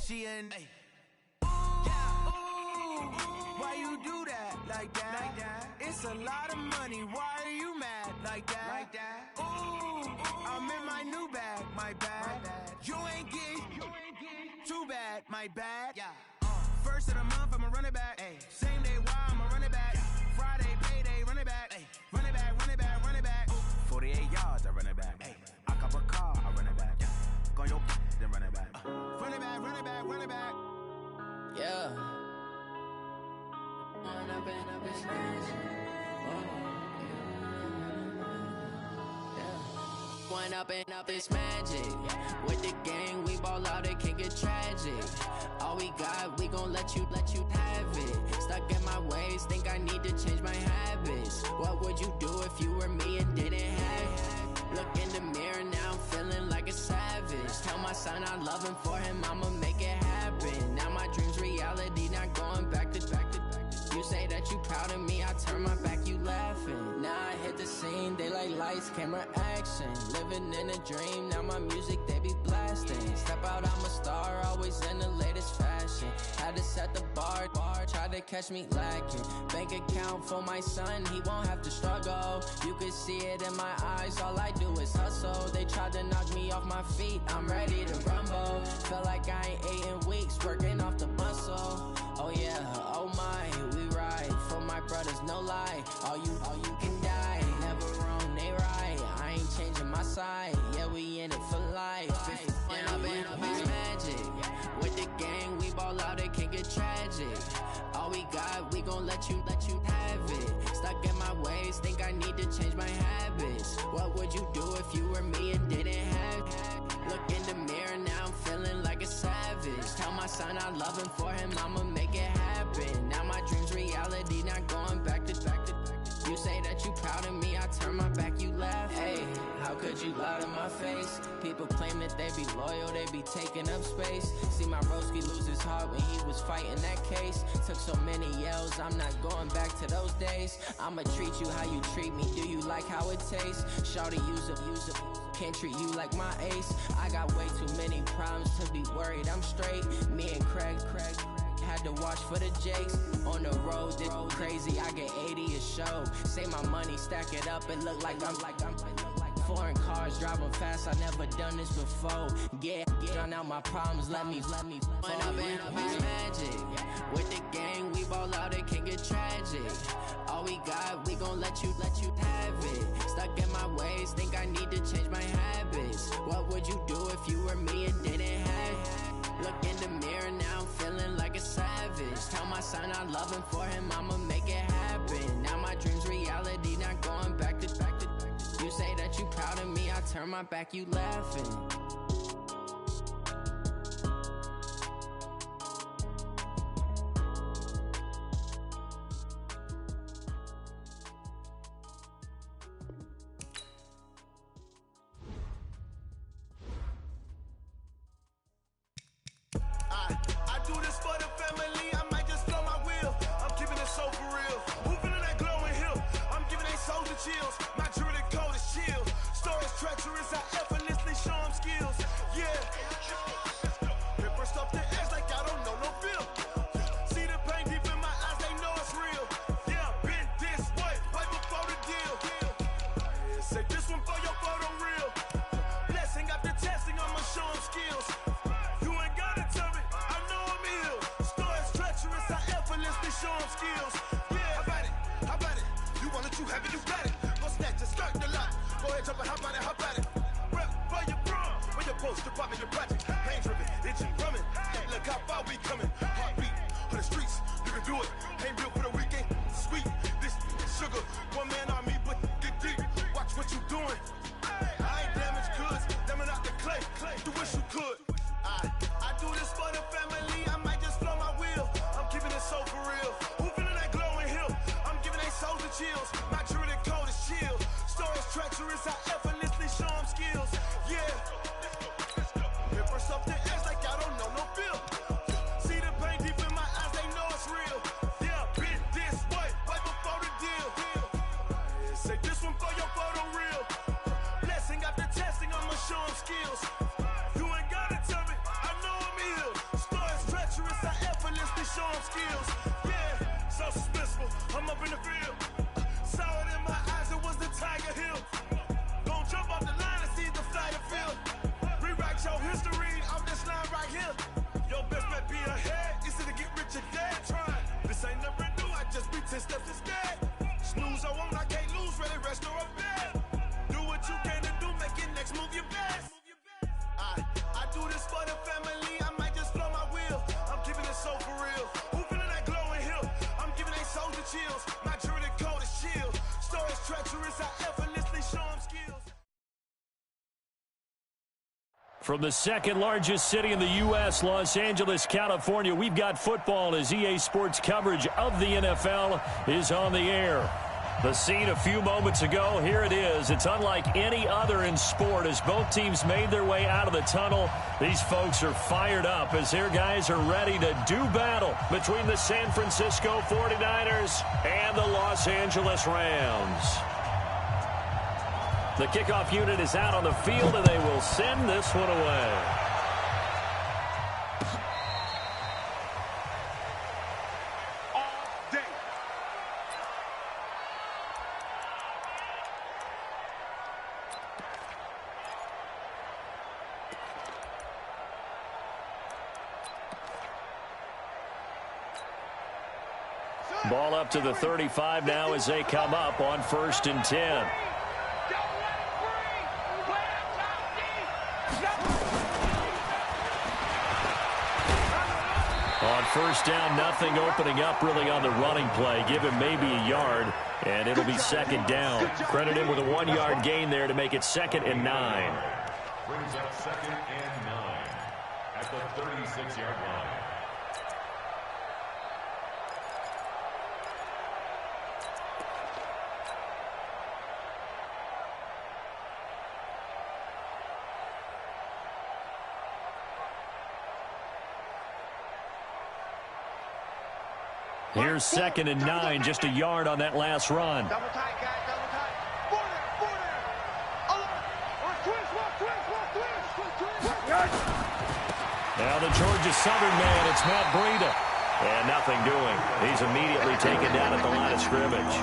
She in. Ay. Yeah. Ooh. Why you do that like that? It's a lot of money. Why are you mad like that? Ooh. I'm in my new bag. My bad. You ain't getting too bad. My bad. Yeah. First of the month, I'ma run it back. Ay. Same day, why I'ma run it back. Yeah. Friday, payday, run it back. Ay. Run it back, run it back, run it back. 48 yards, I run it back. Ay. I cop a car, I run it back. Yeah. Go on your then run it back. Run it back, run it back, run it back. Yeah. Run up and up his One up and up is magic. With the gang, we ball out, it can get tragic. All we got, we gon' let you have it. Stuck in my ways, think I need to change my habits. What would you do if you were me and didn't have it? Look in the mirror, now I'm feeling like a savage. Tell my son I love him, for him I'ma make it happen. Now my dream's reality, not going back to. You say that you proud of me, I turn my back, you laughing. Now I hit the scene, they like lights, camera, action. Living in a dream, now my music, they be blasting. Step out, I'm a star, always in the latest fashion. Had to set the bar, try to catch me lacking. Bank account for my son, he won't have to struggle. You can see it in my eyes, all I do is hustle. They tried to knock me off my feet, I'm ready to rumble. Felt like I ain't ate in weeks, working off the muscle. Oh yeah, oh my, we ride for my brothers, no lie. All you can die, never wrong, they right. I ain't changing my side, yeah, we in it for life. When I've been up is magic. With the gang, we ball out, it can get tragic. All we got, we gon' let you have it. Stuck in my ways, think I need to change my habits. What would you do if you were me and didn't have it? Look in the mirror, now I'm feeling like a savage. Tell my son I love him, for him I'ma make it happen. Now my dream's reality, not going back to. You say that you proud of me, I turn my back, you laugh. Hey, how could you lie to my face? People claim that they be loyal, they be taking up space. See my broski lose his heart when he was fighting that case. Took so many yells, I'm not going back to those days. I'ma treat you how you treat me, do you like how it tastes? Shawty, use up. Can't treat you like my ace. I got way too many problems to be worried, I'm straight. Me and Craig had to watch for the Jakes. On the road, this crazy, I get 80 a show. Say my money, stack it up, it look like I'm foreign cars, driving fast, I never done this before. Get drown out my problems, let me When I've been up is magic. With the gang, we ball out, it can get tragic. All we got, we gon' let you have it. Stuck in my ways, think I need to change my habits. What would you do if you were me and didn't have it? Look in the mirror, now I'm feeling like a savage. Tell my son I love him, for him I'ma make it happen. Now my dream's reality, not going back to. You say that you proud of me, I turn my back, you laughing. 10 steps instead. Snooze, I won't, I can't lose, ready, rest or a bed. Do what you can to do, make your next move your best. I do this for the family, I might just blow my wheel. I'm keeping it so for real. Who feeling that glowing hill? I'm giving they soldier chills. My jewelry cold as chill. Stories treacherous, I effortlessly show them skills. From the second largest city in the U.S., Los Angeles, California, we've got football as EA Sports coverage of the NFL is on the air. The scene a few moments ago, here it is. It's unlike any other in sport as both teams made their way out of the tunnel. These folks are fired up as their guys are ready to do battle between the San Francisco 49ers and the Los Angeles Rams. The kickoff unit is out on the field, and they will send this one away. Ball up to the 35 now as they come up on 1st and 10. On 1st down, nothing opening up really on the running play. Give him maybe a yard, and it'll be 2nd down. Credit him with a 1-yard gain there to make it 2nd and 9. Brings up 2nd and 9 at the 36-yard line. Here's 2nd and 9, just a yard on that last run. Double tight, guys, double tight. Now the Georgia Southern man, it's Matt Breida. And nothing doing. He's immediately taken down at the line of scrimmage.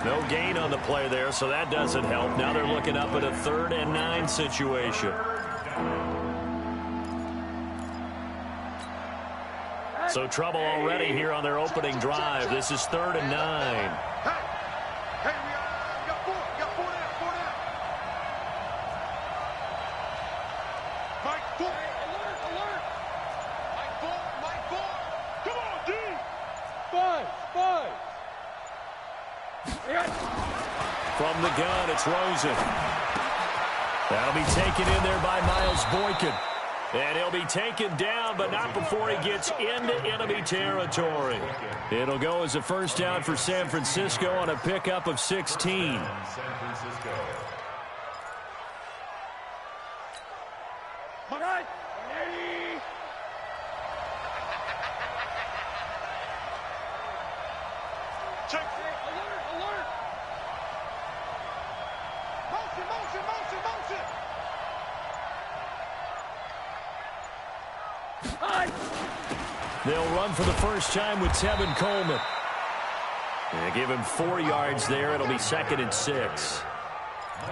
No gain on the play there, so that doesn't help. Now they're looking up at a 3rd and 9 situation. So trouble already here on their opening drive. This is 3rd and 9. Hey, we got 4 down. Mike 4. Alert. Mike 4. Come on, D. 5. From the gun, it's Rosen. That'll be taken in there by Miles Boykin. And he'll be taken down, but not before he gets into enemy territory. It'll go as a 1st down for San Francisco on a pickup of 16. San Francisco. All right. Ready. Check. Alert. Motion. They'll run for the first time with Tevin Coleman. They give him 4 yards there. It'll be 2nd and 6.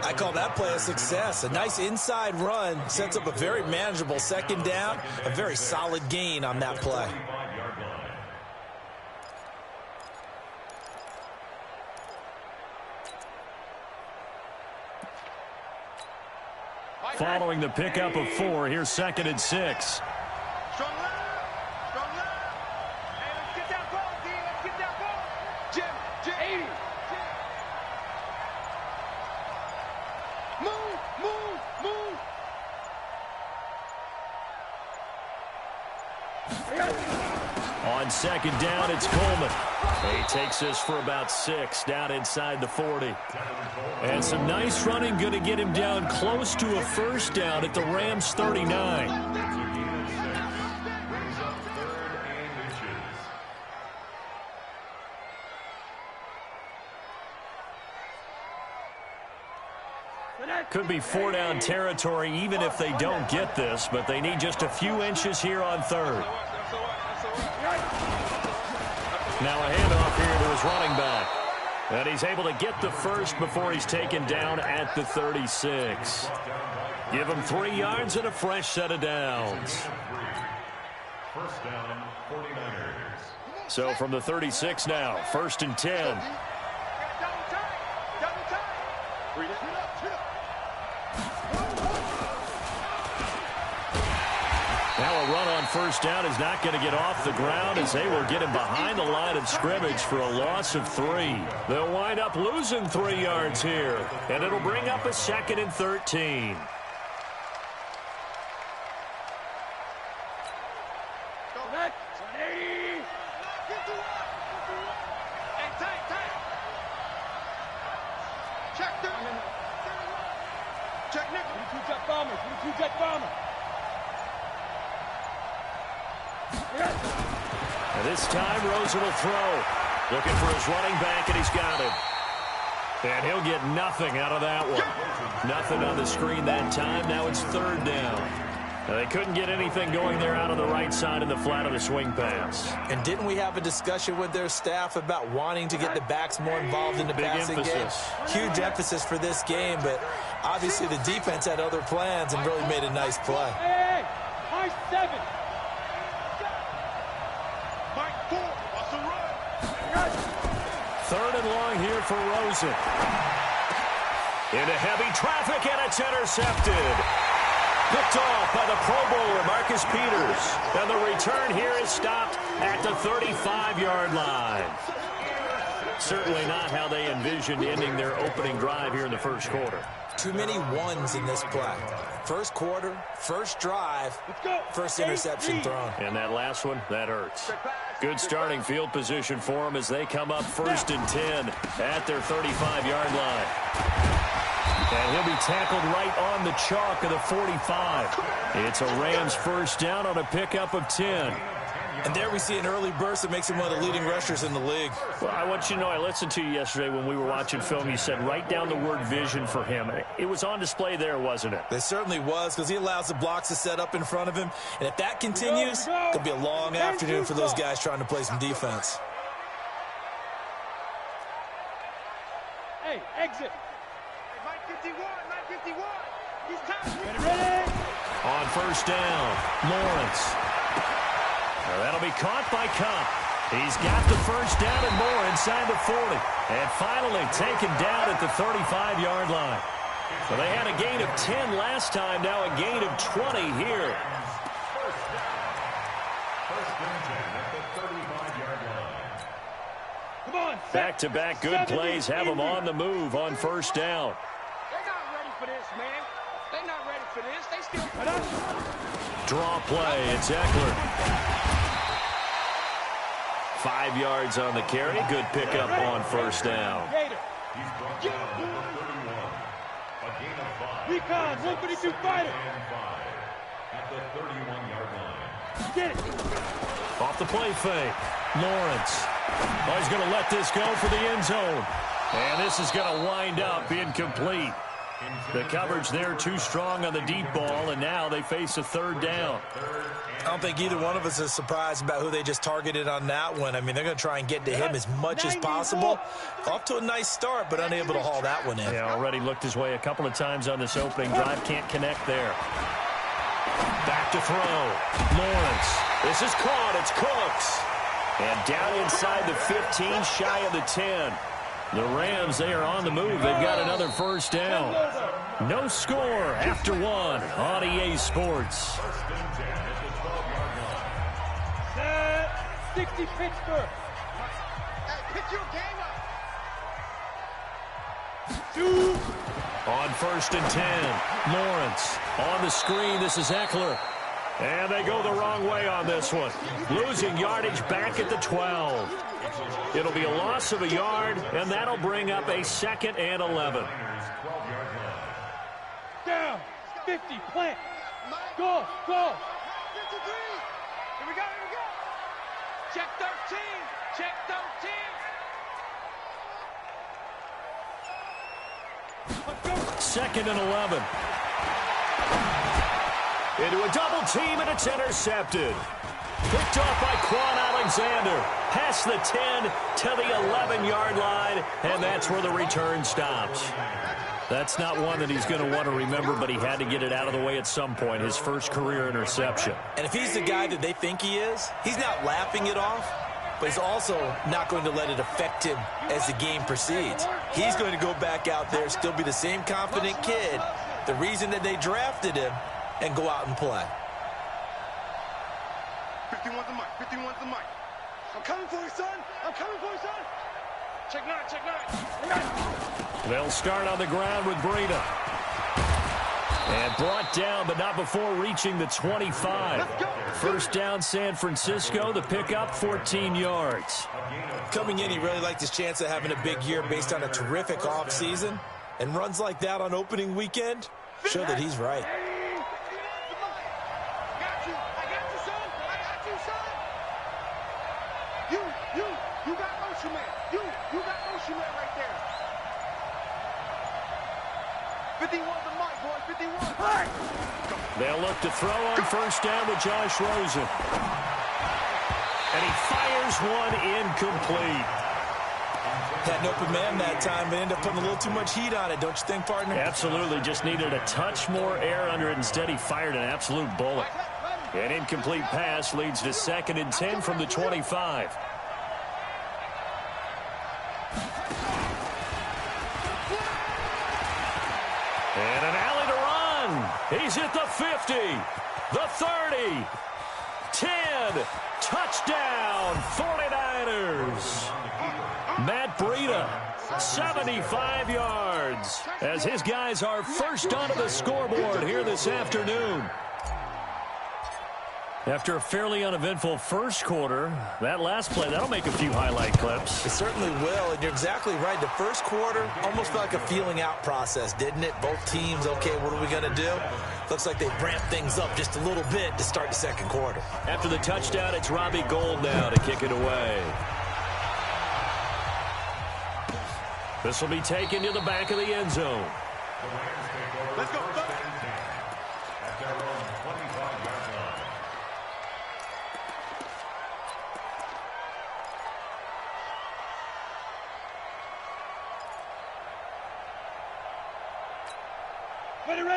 I call that play a success. A nice inside run sets up a very manageable 2nd down. A very solid gain on that play. Following the pickup of 4, here's 2nd and 6. Strong left. Hey, let's get that ball, D. Let's get that ball. Jim, 80. Move. On 2nd down, it's Coleman. He takes this for about 6 down inside the 40. And some nice running going to get him down close to a 1st down at the Rams 39. Could be 4-down territory even if they don't get this, but they need just a few inches here on 3rd. Now a handoff here to his running back. And he's able to get the 1st before he's taken down at the 36. Give him 3 yards and a fresh set of downs. 1st down, 49ers. So from the 36 now, 1st and 10. Now a run on 1st down is not going to get off the ground as they will get him behind the line of scrimmage for a loss of 3. They'll wind up losing 3 yards here, and it'll bring up a 2nd and 13. And this time, Rosen will throw. Looking for his running back, and he's got him. And he'll get nothing out of that one. Nothing on the screen that time. Now it's 3rd down. Now they couldn't get anything going there out of the right side of the flat of the swing pass. And didn't we have a discussion with their staff about wanting to get the backs more involved in the passing game? Huge emphasis for this game, but obviously the defense had other plans and really made a nice play. Hey, high 7. Third and long here for Rosen. Into heavy traffic, and it's intercepted. Picked off by the Pro Bowler, Marcus Peters. And the return here is stopped at the 35-yard line. Certainly not how they envisioned ending their opening drive here in the 1st quarter. Too many ones in this play. 1st quarter, 1st drive, 1st interception thrown. And that last one, that hurts. Good starting field position for them as they come up 1st and 10 at their 35-yard line. And he'll be tackled right on the chalk of the 45. It's a Rams 1st down on a pickup of 10. And there we see an early burst that makes him one of the leading rushers in the league. Well, I want you to know, I listened to you yesterday when we were watching film. You said write down the word vision for him. It was on display there, wasn't it? It certainly was, because he allows the blocks to set up in front of him. And if that continues, it'll be a long afternoon for those guys trying to play some defense. Hey, exit. Mike 51, Mike 51. He's tight. Ready? On 1st down, Lawrence. Now that'll be caught by Cup. He's got the 1st down and more inside the 40. And finally taken down at the 35-yard line. So they had a gain of 10 last time, now a gain of 20 here. Come on. Back-to-back good plays have them on the move on 1st down. They're not ready for this, man. They're not ready for this. They still... Draw play, it's Eckler. 5 yards on the carry. Good pickup on 1st down. Recon, 132 fighter. At the 31-yard line. Get it. Off the play fake. Lawrence. Oh, he's going to let this go for the end zone. And this is going to wind up incomplete. The coverage there too strong on the deep ball, and now they face a 3rd down. I don't think either one of us is surprised about who they just targeted on that one. I mean, they're going to try and get to him as much as possible. Off to a nice start, but unable to haul that one in. Yeah, already looked his way a couple of times on this opening drive. Can't connect there. Back to throw. Lawrence. This is caught. It's Cooks. And down inside the 15, shy of the 10. The Rams, they are on the move. They've got another 1st down. No score after 1 on EA Sports. 60 Pittsburgh. Pick your game up. On 1st and 10, Lawrence on the screen. This is Eckler. And they go the wrong way on this one. Losing yardage back at the 12. It'll be a loss of a yard, and that'll bring up a 2nd and 11. Down. 50. Plant. Go. Go. 53. Here we go. Here we go. Check 13. Check 2nd13. and 11. Into a double team, and it's intercepted. Picked off by Quan Alexander. Past the 10 to the 11-yard line, and that's where the return stops. That's not one that he's going to want to remember, but he had to get it out of the way at some point, his first career interception. And if he's the guy that they think he is, he's not laughing it off. but he's also not going to let it affect him as the game proceeds. He's going to go back out there, still be the same confident kid, the reason that they drafted him, and go out and play. 51's the mic, 51's the mic. I'm coming for you, son. I'm coming for you, son. Check 9, check 9. They'll start on the ground with Breida. And brought down, but not before reaching the 25. First down, San Francisco. The pickup, 14 yards. Coming in, he really liked his chance of having a big year based on a terrific offseason. And runs like that on opening weekend show that he's right. You got motion man. You got motion man right there. 51's the mic, boy. 51. Hey! They'll look to throw on first down with Josh Rosen. And he fires one incomplete. Had an open man that time, but ended up putting a little too much heat on it, don't you think, partner? Absolutely. Just needed a touch more air under it. Instead, he fired an absolute bullet. An incomplete pass leads to 2nd and 10 from the 25. And an alley to run. He's at the 50, the 30, 10, touchdown, 49ers. Matt Breida, 75 yards, as his guys are first onto the scoreboard here this afternoon. After a fairly uneventful first quarter, that last play, that'll make a few highlight clips. It certainly will, and you're exactly right. The first quarter almost felt like a feeling out process, didn't it? Both teams, okay, what are we going to do? Looks like they ramped things up just a little bit to start the second quarter. After the touchdown, it's Robbie Gould now to kick it away. This will be taken to the back of the end zone. Let's go.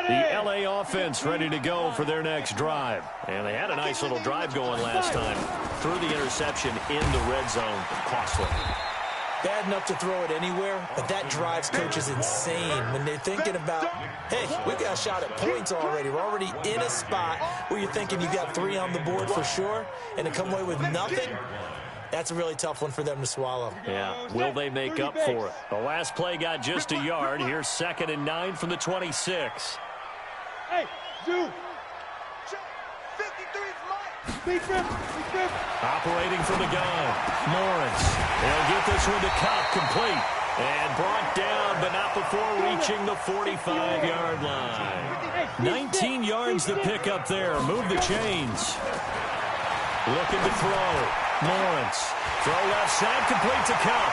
The LA offense ready to go for their next drive. And they had a nice little drive going last time. Threw the interception in the red zone. Costly. Bad enough to throw it anywhere, but that drives coaches insane when they're thinking about, hey, we got a shot at points already. We're already in a spot where you're thinking you got 3 on the board for sure, and to come away with nothing, that's a really tough one for them to swallow. Yeah, will they make up for it? The last play got just a yard. Here's 2nd and 9 from the 26. Hey, Zoo. 53's mine. Big rip. Operating from the gun, Lawrence. They'll get this one to Cup, complete. And brought down, but not before reaching the 45-yard line. 19 yards to pick up there. Move the chains. Looking to throw. Lawrence. Throw left side, complete to Cup.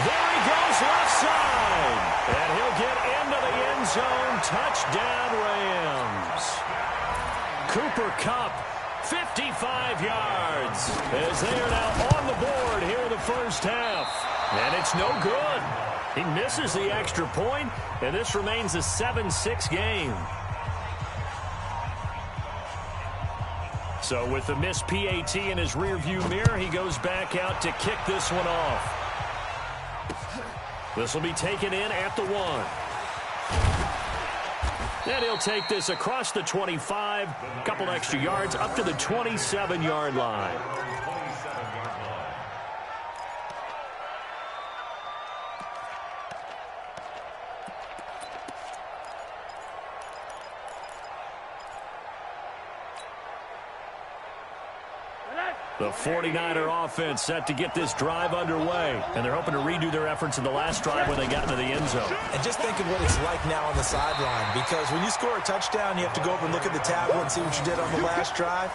There he goes, left side. And he'll get into the end zone. Touchdown, Rams. Cooper Kupp, 55 yards, as they are now on the board here in the first half. And it's no good. He misses the extra point, and this remains a 7-6 game. So with the missed PAT in his rearview mirror, he goes back out to kick this one off. This will be taken in at the 1. And he'll take this across the 25, a couple extra yards, up to the 27-yard line. The 49er offense set to get this drive underway. And they're hoping to redo their efforts in the last drive when they got into the end zone. And just think of what it's like now on the sideline. Because when you score a touchdown, you have to go over and look at the tablet and see what you did on the last drive.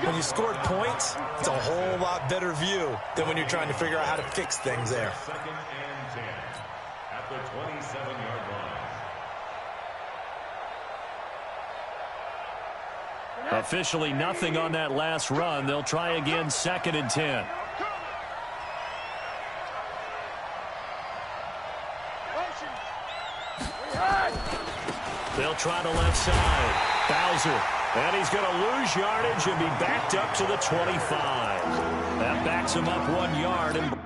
When you scored points, it's a whole lot better view than when you're trying to figure out how to fix things there. 2nd and 10 at the 27-yard line. Officially nothing on that last run. They'll try again, 2nd and 10. They'll try the left side. Bowser. And he's going to lose yardage and be backed up to the 25. That backs him up 1 yard. And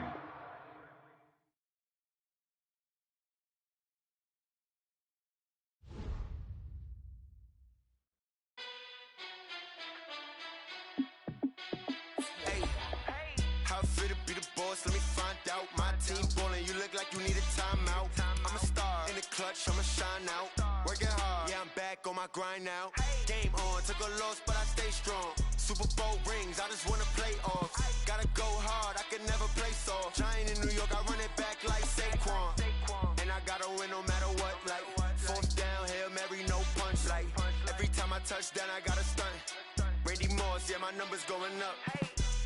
how fit to be the boss? Let me find out. My team ballin', you look like you need a timeout. I'm a star in the clutch, I'ma shine out. Working hard, yeah, I'm back on my grind now. Game on, took a loss, but I stay strong. Super Bowl rings, I just wanna play off. Gotta go hard, I can never play soft. Giant in New York, I run it back like Saquon. And I gotta win no matter what, like fourth down, Hail Mary, no punch. Like every time I touch down, I gotta stunt. Randy Moss, yeah, my numbers going up.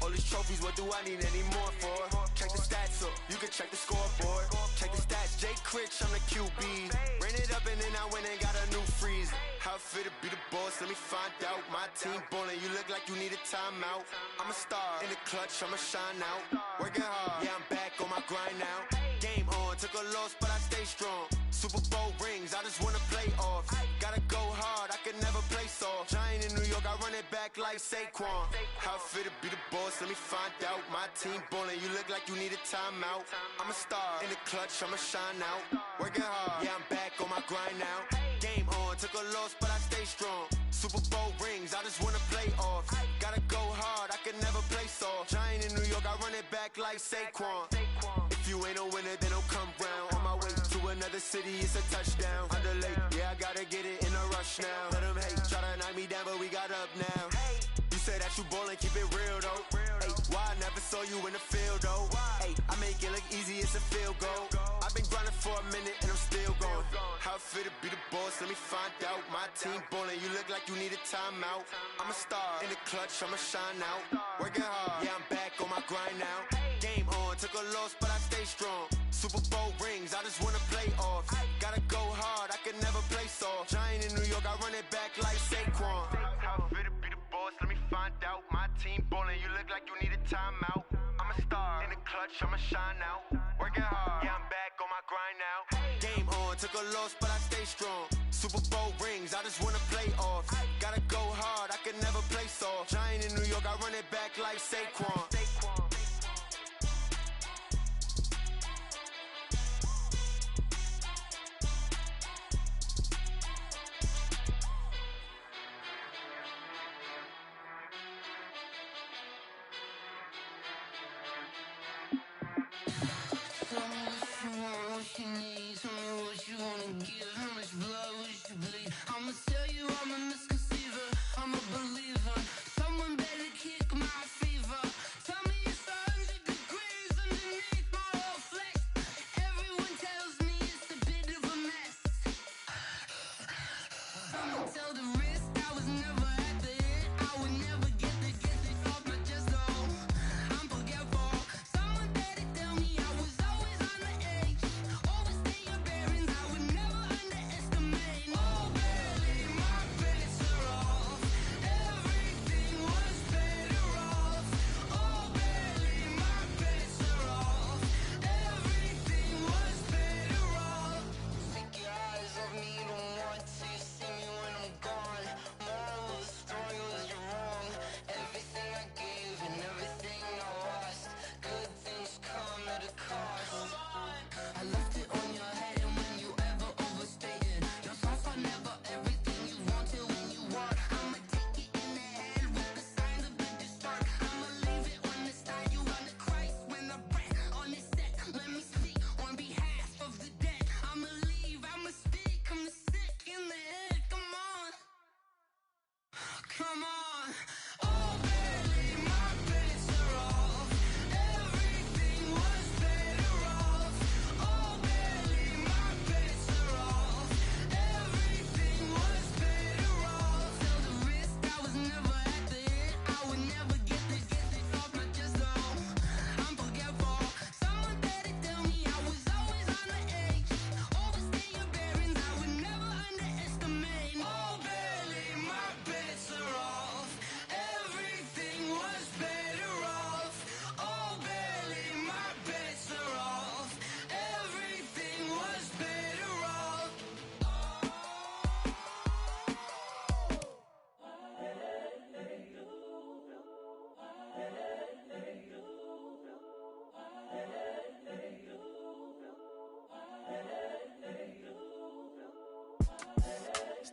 All these trophies, what do I need any more for? Check the stats up, you can check the scoreboard. Check the stats, Jay Critch, I'm the QB. Ran it up and then I went and got a new freeze. How fit to be the boss, let me find out. My team ballin', you look like you need a timeout. I'm a star in the clutch, I'ma shine out. Working hard, yeah, I'm back on my grind now. Game on, took a loss, but I stay strong. Super Bowl rings, I just wanna play off. Gotta go hard, I can never play soft. Giant in New York, I run it back like Saquon. How fit to be the boss, let me find out. My team ballin', you look like you need a timeout. I'm a star in the clutch, I'ma shine out. Working hard, yeah, I'm back on my grind now. Game on, took a loss, but I stay strong. Super Bowl rings, I just wanna play off. Gotta go hard, I can never play soft. Giant in New York, I run it back like Saquon. If you ain't a winner, then don't come round. On my way to another city, it's a touchdown. Underlay, yeah, I gotta get it in a rush now. Let them hate, try to knock me down, but we got up now. You say that you ballin', keep it real though. Hey, why I never saw you in the field though? Hey, I make it look easy, it's a field goal. I've been grinding for a minute and I'm still going. How fit to be the boss, let me find out. My team ballin', you look like you need a timeout. I'm a star in the clutch, I'ma shine out. Working hard, yeah, I'm back on my grind now. Game on, took a loss, but I stay strong. Super Bowl rings, I just wanna play off. Gotta go hard, I can never play soft. Giant in New York, I run it back like Saquon. How fit to be the boss, let me find out. My team ballin', you look like you need a timeout. I'm a star in the clutch, I'ma shine out. Working hard, yeah, I'm back on my grind now. Game on, took a loss, but I stay strong. Super Bowl rings, I just wanna play off. Gotta go hard, I can never play soft. Giant in New York, I run it back like Saquon. I'ma tell you I'm a misconceiver, I'm a believer. Someone better kick my fever. Tell me if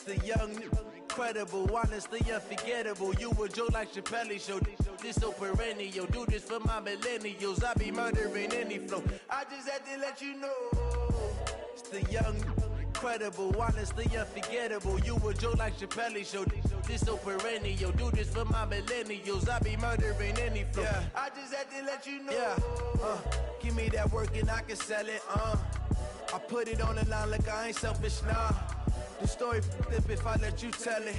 the young, incredible, honestly unforgettable. You a joke like Chappelle Show. This so perennial. Do this for my millennials. I be murdering any flow. I just had to let you know. It's the young, incredible, honestly unforgettable. You a joke like Chappelle Show. This so perennial. Do this for my millennials. I be murdering any flow. Yeah. I just had to let you know. Yeah. Give me that work and I can sell it. I put it on the line like I ain't selfish, nah. The story flip if I let you tell it.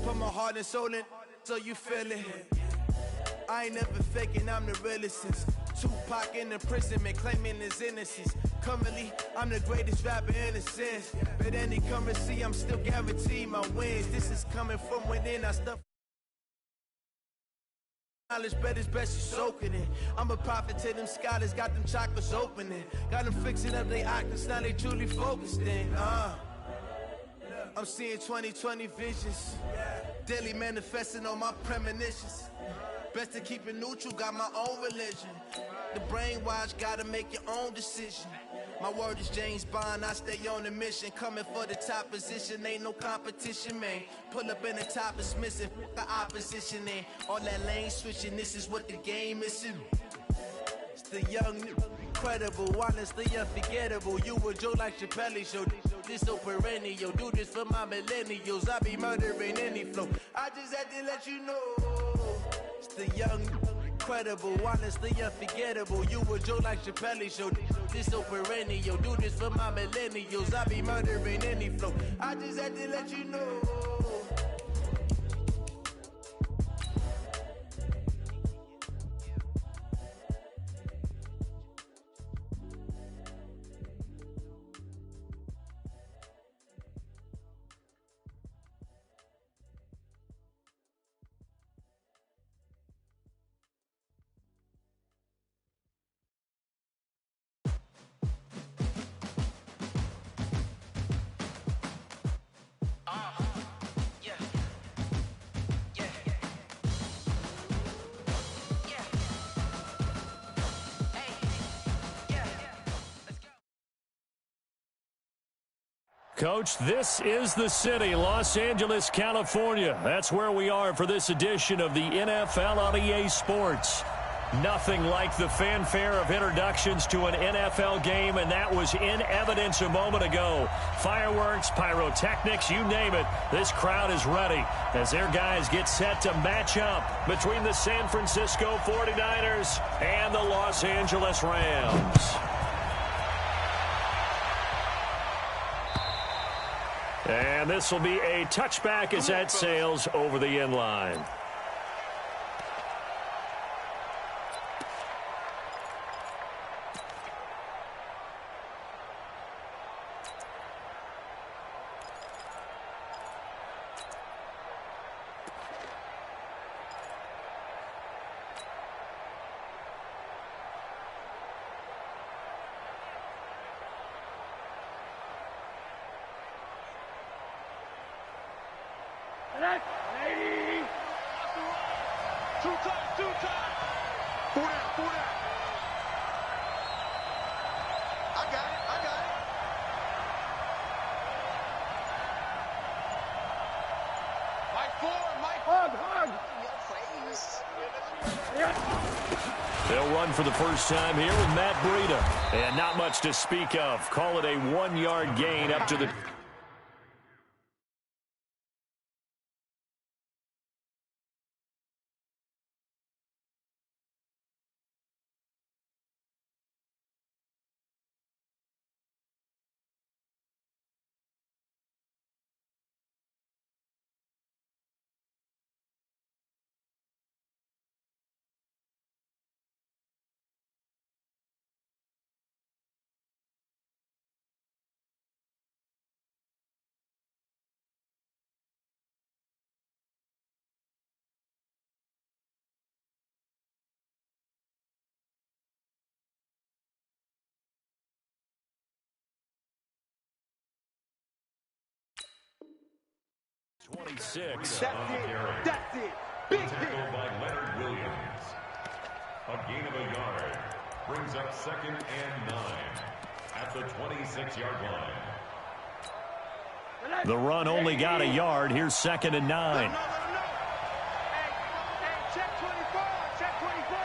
Put my heart and soul in so you feel it. I ain't never faking, I'm the realest since Tupac in imprisonment, claiming his innocence. Currently, I'm the greatest rapper in a sense. But any currency, I'm still guaranteed my wins. This is coming from within, I stuff knowledge, but it's best you soak it in. I'm a prophet to them scholars, got them chakras opening. Got them fixing up their octaves, now they truly focused in. I'm seeing 2020 visions, daily manifesting on my premonitions. Best to keep it neutral, got my own religion. The brainwash, gotta make your own decision. My word is James Bond, I stay on a mission. Coming for the top position, ain't no competition, man. Pull up in the top is missing, the opposition in. All that lane switching, this is what the game is. It's the young, incredible, honestly unforgettable. You a joke like Chappelle Show. This so perennial. Do this for my millennials. I be murdering any flow. I just had to let you know. It's the young, incredible, honestly unforgettable. You a joke like Chappelle Show. This so perennial. Do this for my millennials. I be murdering any flow. I just had to let you know. Coach, this is the city, Los Angeles, California. That's where we are for this edition of the NFL on EA Sports. Nothing like the fanfare of introductions to an NFL game, and that was in evidence a moment ago. Fireworks, pyrotechnics, you name it. This crowd is ready as their guys get set to match up between the San Francisco 49ers and the Los Angeles Rams. And this will be a touchback as that sails over the end line. They'll run for the first time here with Matt Breida. And not much to speak of. Call it a 1-yard gain up to the... That's it. Big tackle by Leonard Williams. A gain of a yard brings up 2nd and 9 at the 26-yard line. The run only got a yard. Here's 2nd and 9. Hey, check 24. Check 24.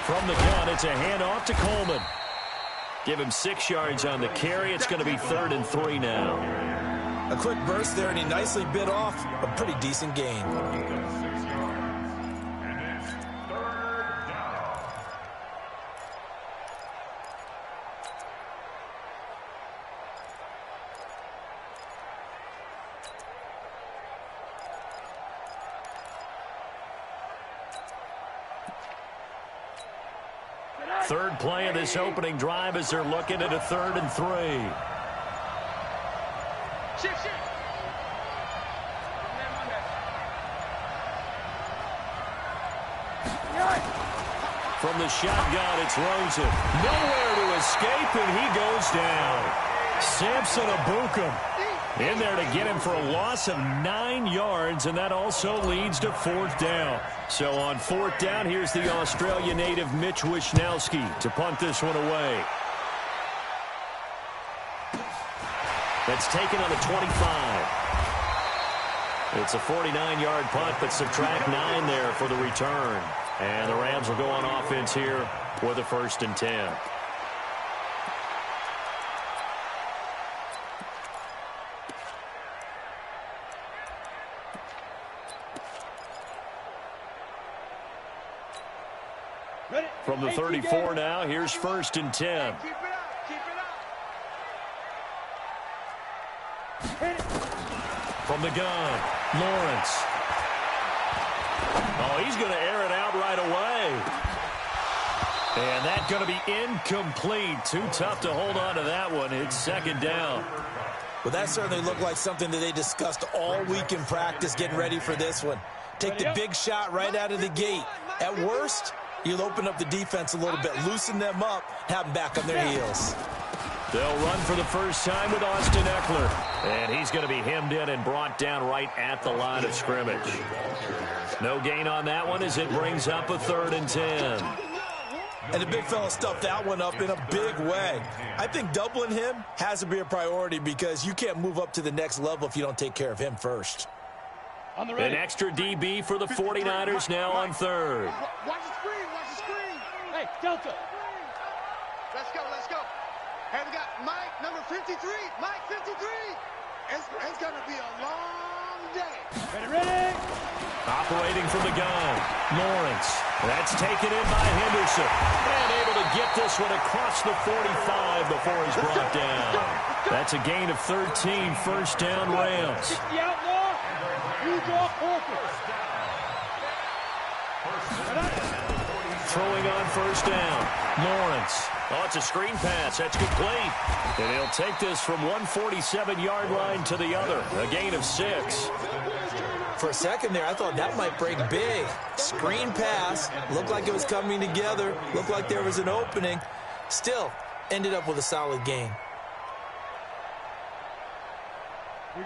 From the gun, it's a handoff to Coleman. Give him 6 yards on the carry. It's going to be 3rd and 3 now. A quick burst there, and he nicely bit off a pretty decent gain. Third play of this opening drive as they're looking at a 3rd and 3. Shift. From the shotgun, it's Rosen. Nowhere to escape, and he goes down. Samson Abukum in there to get him for a loss of 9 yards, and that also leads to 4th down. So on 4th down, here's the Australia native Mitch Wishnowski to punt this one away. That's taken on the 25. It's a 49-yard punt, but subtract 9 there for the return. And the Rams will go on offense here with a 1st and 10. From the 34 now, here's 1st and 10. Keep it up. From the gun, Lawrence. Oh, he's going to air it out right away. And that's going to be incomplete. Too tough to hold on to that one. It's 2nd down. Well, that certainly looked like something that they discussed all week in practice getting ready for this one. Take the big shot right out of the gate. At worst, you'll open up the defense a little bit, loosen them up, have them back on their heels. They'll run for the first time with Austin Eckler. And he's going to be hemmed in and brought down right at the line of scrimmage. No gain on that one as it brings up a 3rd and 10. And the big fella stuffed that one up in a big way. I think doubling him has to be a priority because you can't move up to the next level if you don't take care of him first. An extra DB for the 49ers now on 3rd. Watch the screen. Watch the screen. Hey, Delta. Let's go. Hey, we got Mike, number 53. Mike, 53. It's going to be a long day. Ready. Operating from the gun, Lawrence. That's taken in by Henderson. And able to get this one across the 45 before he's brought down. That's a gain of 13, 1st down Rams. The outlaw. You draw corpus. Throwing on 1st down, Lawrence. Oh, it's a screen pass. That's complete. And he'll take this from 147-yard line to the other. A gain of 6. For a second there, I thought that might break big. Screen pass. Looked like it was coming together. Looked like there was an opening. Still, ended up with a solid gain.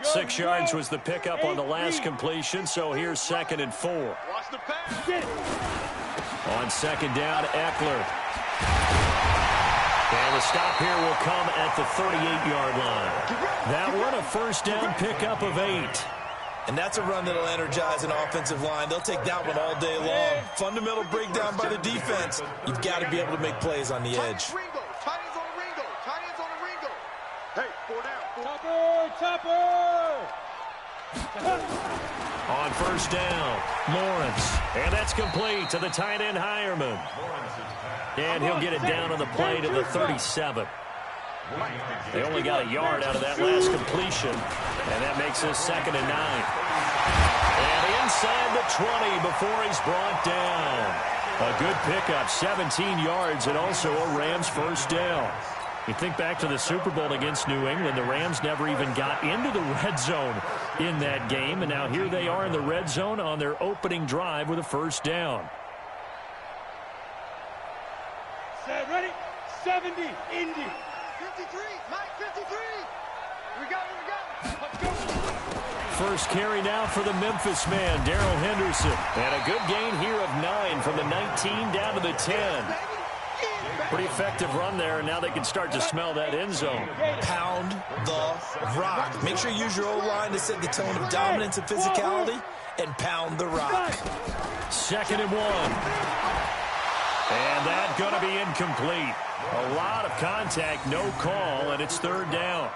6 yards was the pickup on the last completion, so here's 2nd and 4. Watch the pass. On 2nd down, Eckler. And the stop here will come at the 38-yard line. That one, a 1st down pickup of 8. And that's a run that'll energize an offensive line. They'll take that one all day long. Fundamental breakdown by the defense. You've got to be able to make plays on the edge. Tight ends on the Ringo. Tight ends on the Ringo. Hey, 4 down. Topper. On 1st down, Lawrence. And that's complete to the tight end, Hireman. And he'll get it down on the play to the 37. They only got a yard out of that last completion. And that makes this 2nd and 9. And inside the 20 before he's brought down. A good pickup, 17 yards, and also a Rams 1st down. You think back to the Super Bowl against New England, the Rams never even got into the red zone in that game, and now here they are in the red zone on their opening drive with a 1st down. Set, ready, 70, Indy. 53, Mike, 53. We got it. Let's go. First carry now for the Memphis man, Darrell Henderson. And a good gain here of 9 from the 19 down to the 10. Pretty effective run there, and now they can start to smell that end zone. Pound the rock. Make sure you use your O-line to set the tone of dominance and physicality, and pound the rock. 2nd and 1. And that's going to be incomplete. A lot of contact, no call, and it's 3rd down.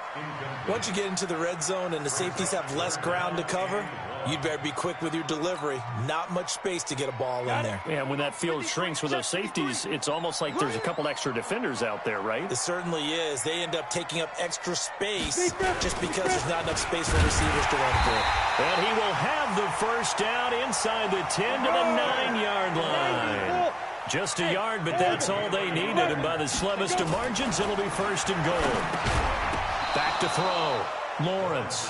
Once you get into the red zone and the safeties have less ground to cover, you'd better be quick with your delivery. Not much space to get a ball in there. Yeah, when that field shrinks with those safeties, it's almost like there's a couple extra defenders out there, right? It certainly is. They end up taking up extra space just because there's not enough space for receivers to run through. And he will have the 1st down inside the 10 to the 9-yard line. Just a yard, but that's all they needed. And by the slimmest of margins, it'll be 1st and goal. Back to throw. Lawrence.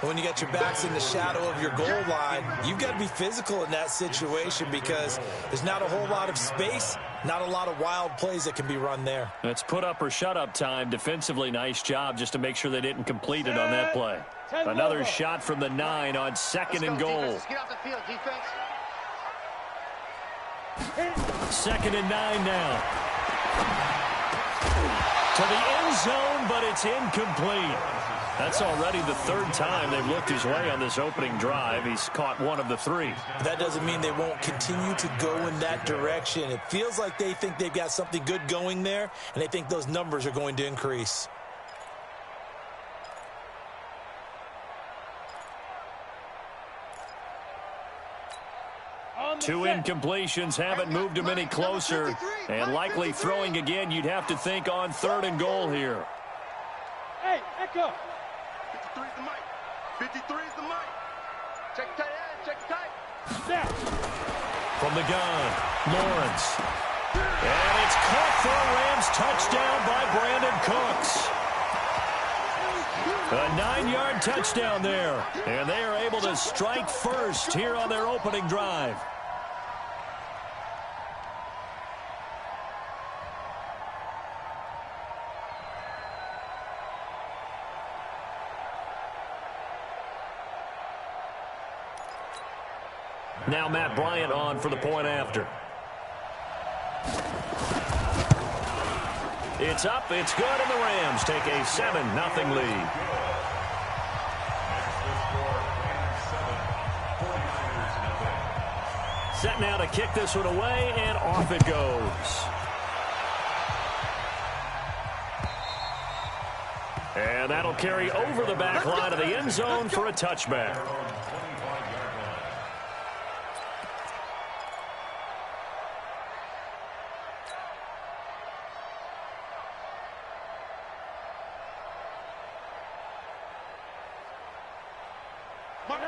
When you got your backs in the shadow of your goal line, you've got to be physical in that situation because there's not a whole lot of space, not a lot of wild plays that can be run there. It's put up or shut up time. Defensively, nice job just to make sure they didn't complete it on that play. Another shot from the 9 on 2nd and goal. Let's get off the field, defense. 2nd and 9 now. To the end zone, but it's incomplete. That's already the 3rd time they've looked his way on this opening drive. He's caught 1 of the 3. That doesn't mean they won't continue to go in that direction. It feels like they think they've got something good going there, and they think those numbers are going to increase. Two incompletions haven't moved him any closer. And likely throwing again, you'd have to think on 3rd and goal here. Hey, Echo. 53 is the mic. 53 is the mic. Check the tight end. Check the tight. Snap. From the gun, Lawrence. And it's caught for a Rams touchdown by Brandon Cooks. A 9-yard touchdown there. And they are able to strike first here on their opening drive. Now Matt Bryant on for the point after. It's up, it's good, and the Rams take a 7-0 lead. Set now to kick this one away, and off it goes. And that'll carry over the back line of the end zone for a touchback.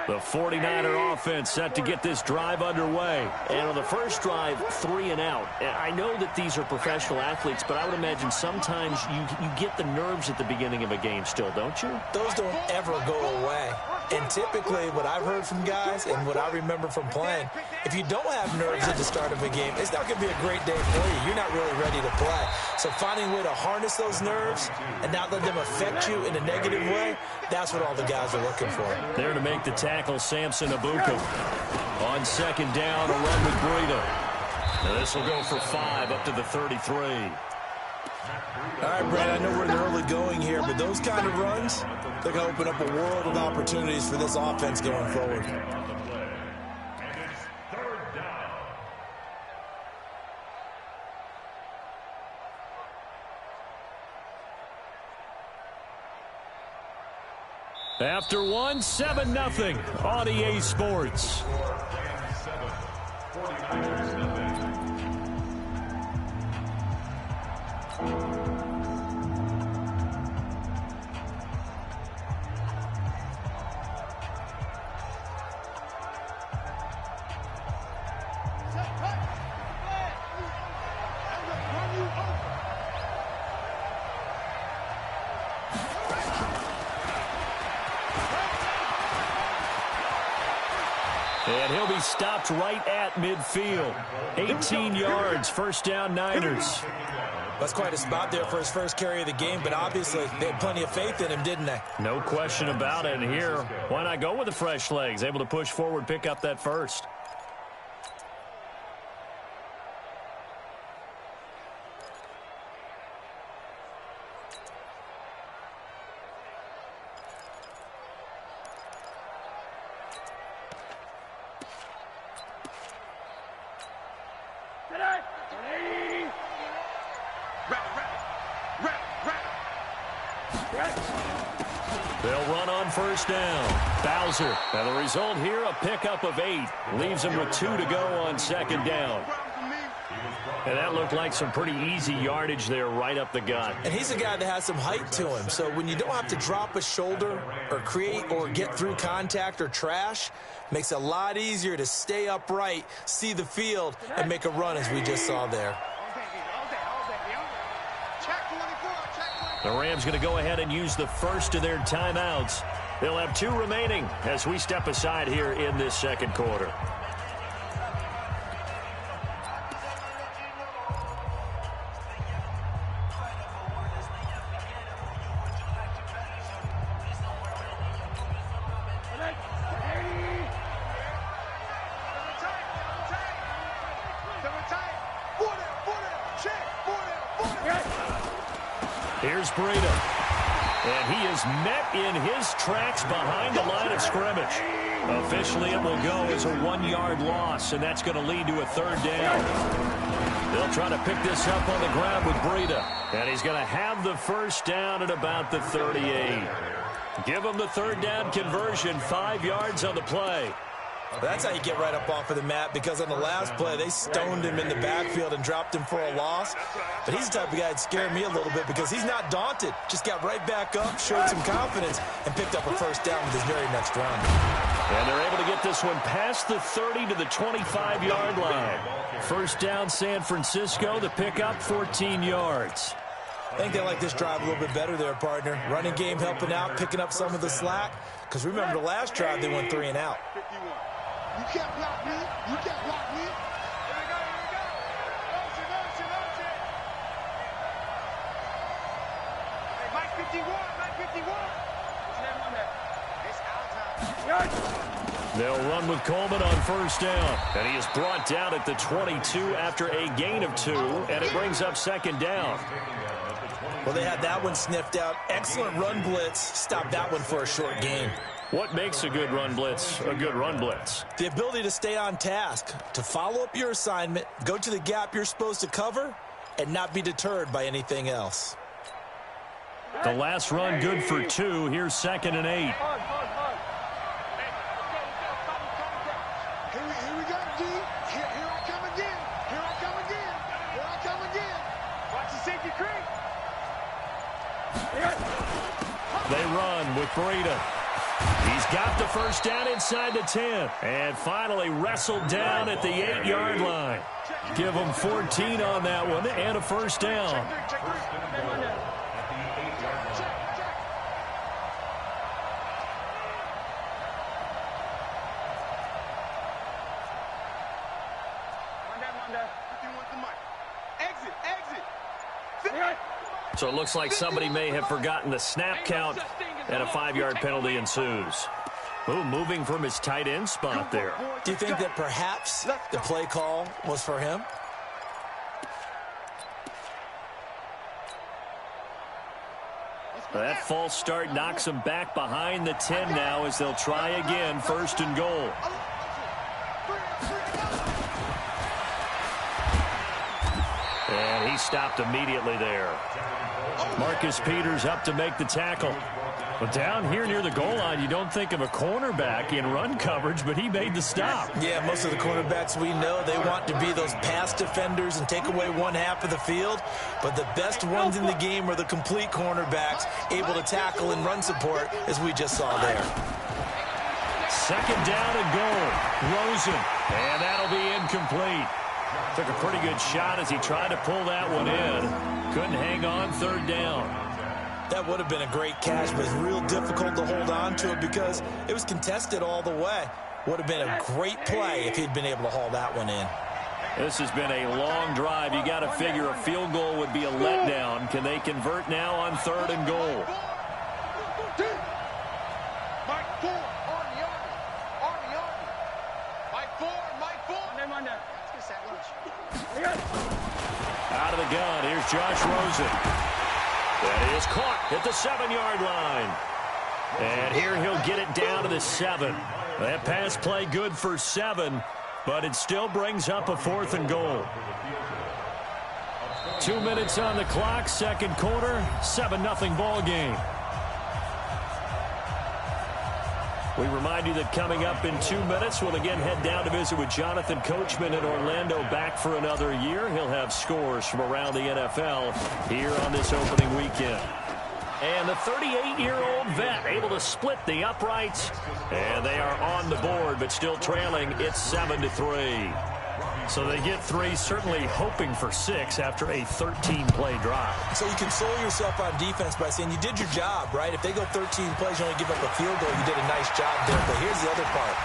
The 49er offense set to get this drive underway. And on the first drive, 3 and out. And I know that these are professional athletes, but I would imagine sometimes you get the nerves at the beginning of a game still, don't you? Those don't ever go away. And typically what I've heard from guys and what I remember from playing, if you don't have nerves at the start of a game, it's not going to be a great day for you. You're not really ready to play. So finding a way to harness those nerves and not let them affect you in a negative way, that's what all the guys are looking for. There to make the tackle, Samson Abuka. On 2nd down, a run with Breida. Now this will go for 5 up to the 33. All right, Brad, I know we're in the early going here, but those kind of runs, they're going to open up a world of opportunities for this offense going forward. After 1, 7-0 on EA Sports. And he'll be stopped right at midfield. 18 yards, 1st down Niners. That's quite a spot there for his first carry of the game, but obviously they had plenty of faith in him, didn't they? No question about it. And here, why not go with the fresh legs? Able to push forward, pick up that first. They'll run on first down. Bowser. And the result here, a pickup of 8. Leaves him with 2 to go on second down. And that looked like some pretty easy yardage there right up the gut. And he's a guy that has some height to him. So when you don't have to drop a shoulder or create or get through contact or trash, makes it a lot easier to stay upright, see the field, and make a run as we just saw there. The Rams going to go ahead and use the first of their timeouts. They'll have 2 remaining as we step aside here in this second quarter. Here's Breida. And he is met in his tracks behind the line of scrimmage. Officially, it will go as a 1-yard loss, and that's going to lead to a 3rd down. They'll try to pick this up on the ground with Breida. And he's going to have the first down at about the 38. Give him the 3rd down conversion, 5 yards on the play. That's how you get right up off of the mat, because on the last play, they stoned him in the backfield and dropped him for a loss. But he's the type of guy that scared me a little bit because he's not daunted. Just got right back up, showed some confidence, and picked up a first down with his very next run. And they're able to get this one past the 30 to the 25-yard line. First down, San Francisco. The pickup, 14 yards. I think they like this drive a little bit better there, partner. Running game helping out, picking up some of the slack. Because remember, the last drive, they went 3 and out. You can't block me. You can't block me. Here we go. Motion. Hey, Mike 51. What's that one there? It's our time. They'll run with Coleman on first down. And he is brought down at the 22 after a gain of 2. And it brings up 2nd down. Well, they had that one sniffed out. Excellent run blitz. Stopped that one for a short gain. What makes a good run blitz a good run blitz? The ability to stay on task, to follow up your assignment, go to the gap you're supposed to cover, and not be deterred by anything else. The last run good for 2. Here's 2nd and 8. Here we go, D. Here I come again. Watch the safety creep. They run with Breida. He's got the first down inside the 10. And finally wrestled down at the 8-yard line. Give him 14 on that one and a first down. So it looks like somebody may have forgotten the snap count, and a 5-yard penalty ensues. Ooh, moving from his tight end spot there. Do you think that perhaps the play call was for him? That false start knocks him back behind the 10 now as they'll try again, 1st and goal. And he stopped immediately there. Marcus Peters up to make the tackle. But down here near the goal line, you don't think of a cornerback in run coverage, but he made the stop. Yeah, most of the cornerbacks we know, they want to be those pass defenders and take away one half of the field. But the best ones in the game are the complete cornerbacks, able to tackle and run support, as we just saw there. 2nd down and goal. Rosen. And that'll be incomplete. Took a pretty good shot as he tried to pull that one in. Couldn't hang on, 3rd down. That would have been a great catch, but it's real difficult to hold on to it because it was contested all the way. Would have been a great play if he'd been able to haul that one in. This has been a long drive. You got to figure a field goal would be a letdown. Can they convert now on 3rd and goal? Out of the gun, here's Josh Rosen. That is caught at the 7-yard line. And here he'll get it down to the 7. That pass play good for 7, but it still brings up a 4th and goal. 2 minutes on the clock, 2nd quarter, 7-0 ball game. We remind you that coming up in 2 minutes, we'll again head down to visit with Jonathan Coachman in Orlando, back for another year. He'll have scores from around the NFL here on this opening weekend. And the 38-year-old vet able to split the uprights. And they are on the board, but still trailing. It's 7-3. So they get 3, certainly hoping for 6 after a 13-play drive. So you console yourself on defense by saying you did your job, right? If they go 13 plays, you only give up a field goal, you did a nice job there. But here's the other part.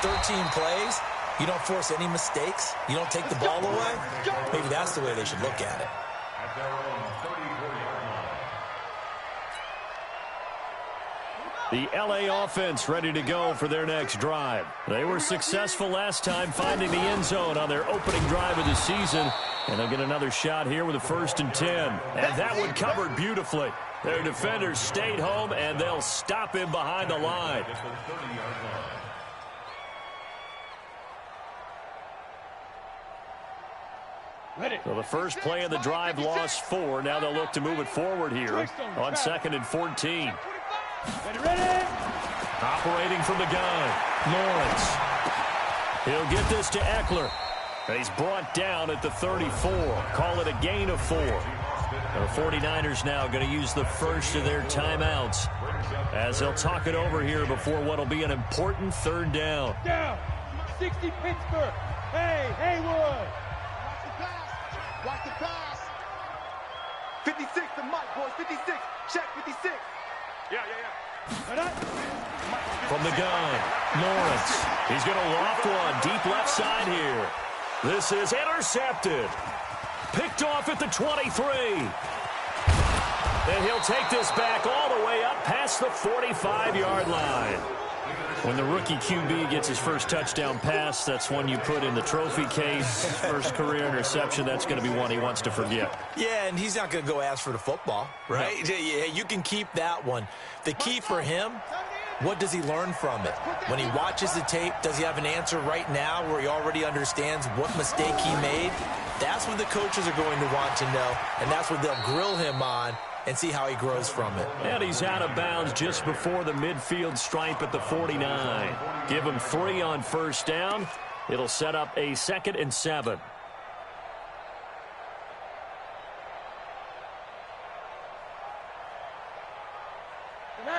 13 plays, you don't force any mistakes, you don't take the ball away. Maybe that's the way they should look at it. At their own 34-yard line. The L.A. offense ready to go for their next drive. They were successful last time finding the end zone on their opening drive of the season. And they'll get another shot here with a 1st and 10. And that one covered beautifully. Their defenders stayed home, and they'll stop him behind the line. So the first play of the drive lost 4. Now they'll look to move it forward here on 2nd and 14. Ready? Operating from the gun, Lawrence. He'll get this to Eckler. And he's brought down at the 34. Call it a gain of 4. The 49ers now going to use the first of their timeouts as they'll talk it over here before what will be an important 3rd down. Down. 60 Pittsburgh. Hey, Haywood. Watch the pass. 56 to Mike, boys. 56. Check 56. Yeah. From the gun, Lawrence. He's going to loft one deep left side here. This is intercepted. Picked off at the 23. And he'll take this back all the way up past the 45-yard line. When the rookie QB gets his first touchdown pass, that's one you put in the trophy case. First career interception, that's going to be one he wants to forget. Yeah, and he's not going to go ask for the football, right? No. Yeah, you can keep that one. The key for him, what does he learn from it? When he watches the tape, does he have an answer right now where he already understands what mistake he made? That's what the coaches are going to want to know, and that's what they'll grill him on and see how he grows from it. And he's out of bounds just before the midfield stripe at the 49. Give him 3 on 1st down. It'll set up a 2nd and 7.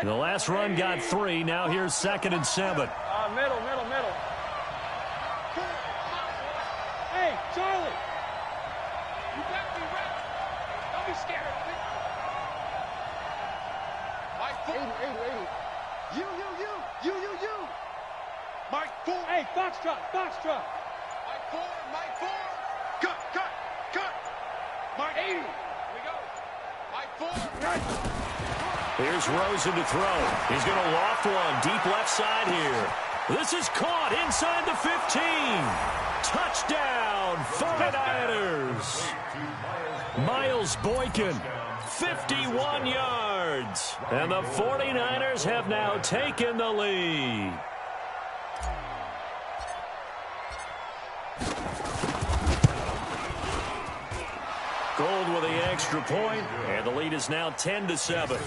And the last run got 3. Now here's 2nd and 7. Middle. Hey, Charlie. You got me right. Don't be scared. You. Mike 4. Hey, Foxtrot. Mike 4. Cut. Mike 80. Here we go. Mike 4. Here's Rosen to throw. He's going to loft one deep left side here. This is caught inside the 15. Touchdown, 49ers. Miles Boykin, 51 yards. And the 49ers have now taken the lead. Gold with the extra point, and the lead is now 10-7.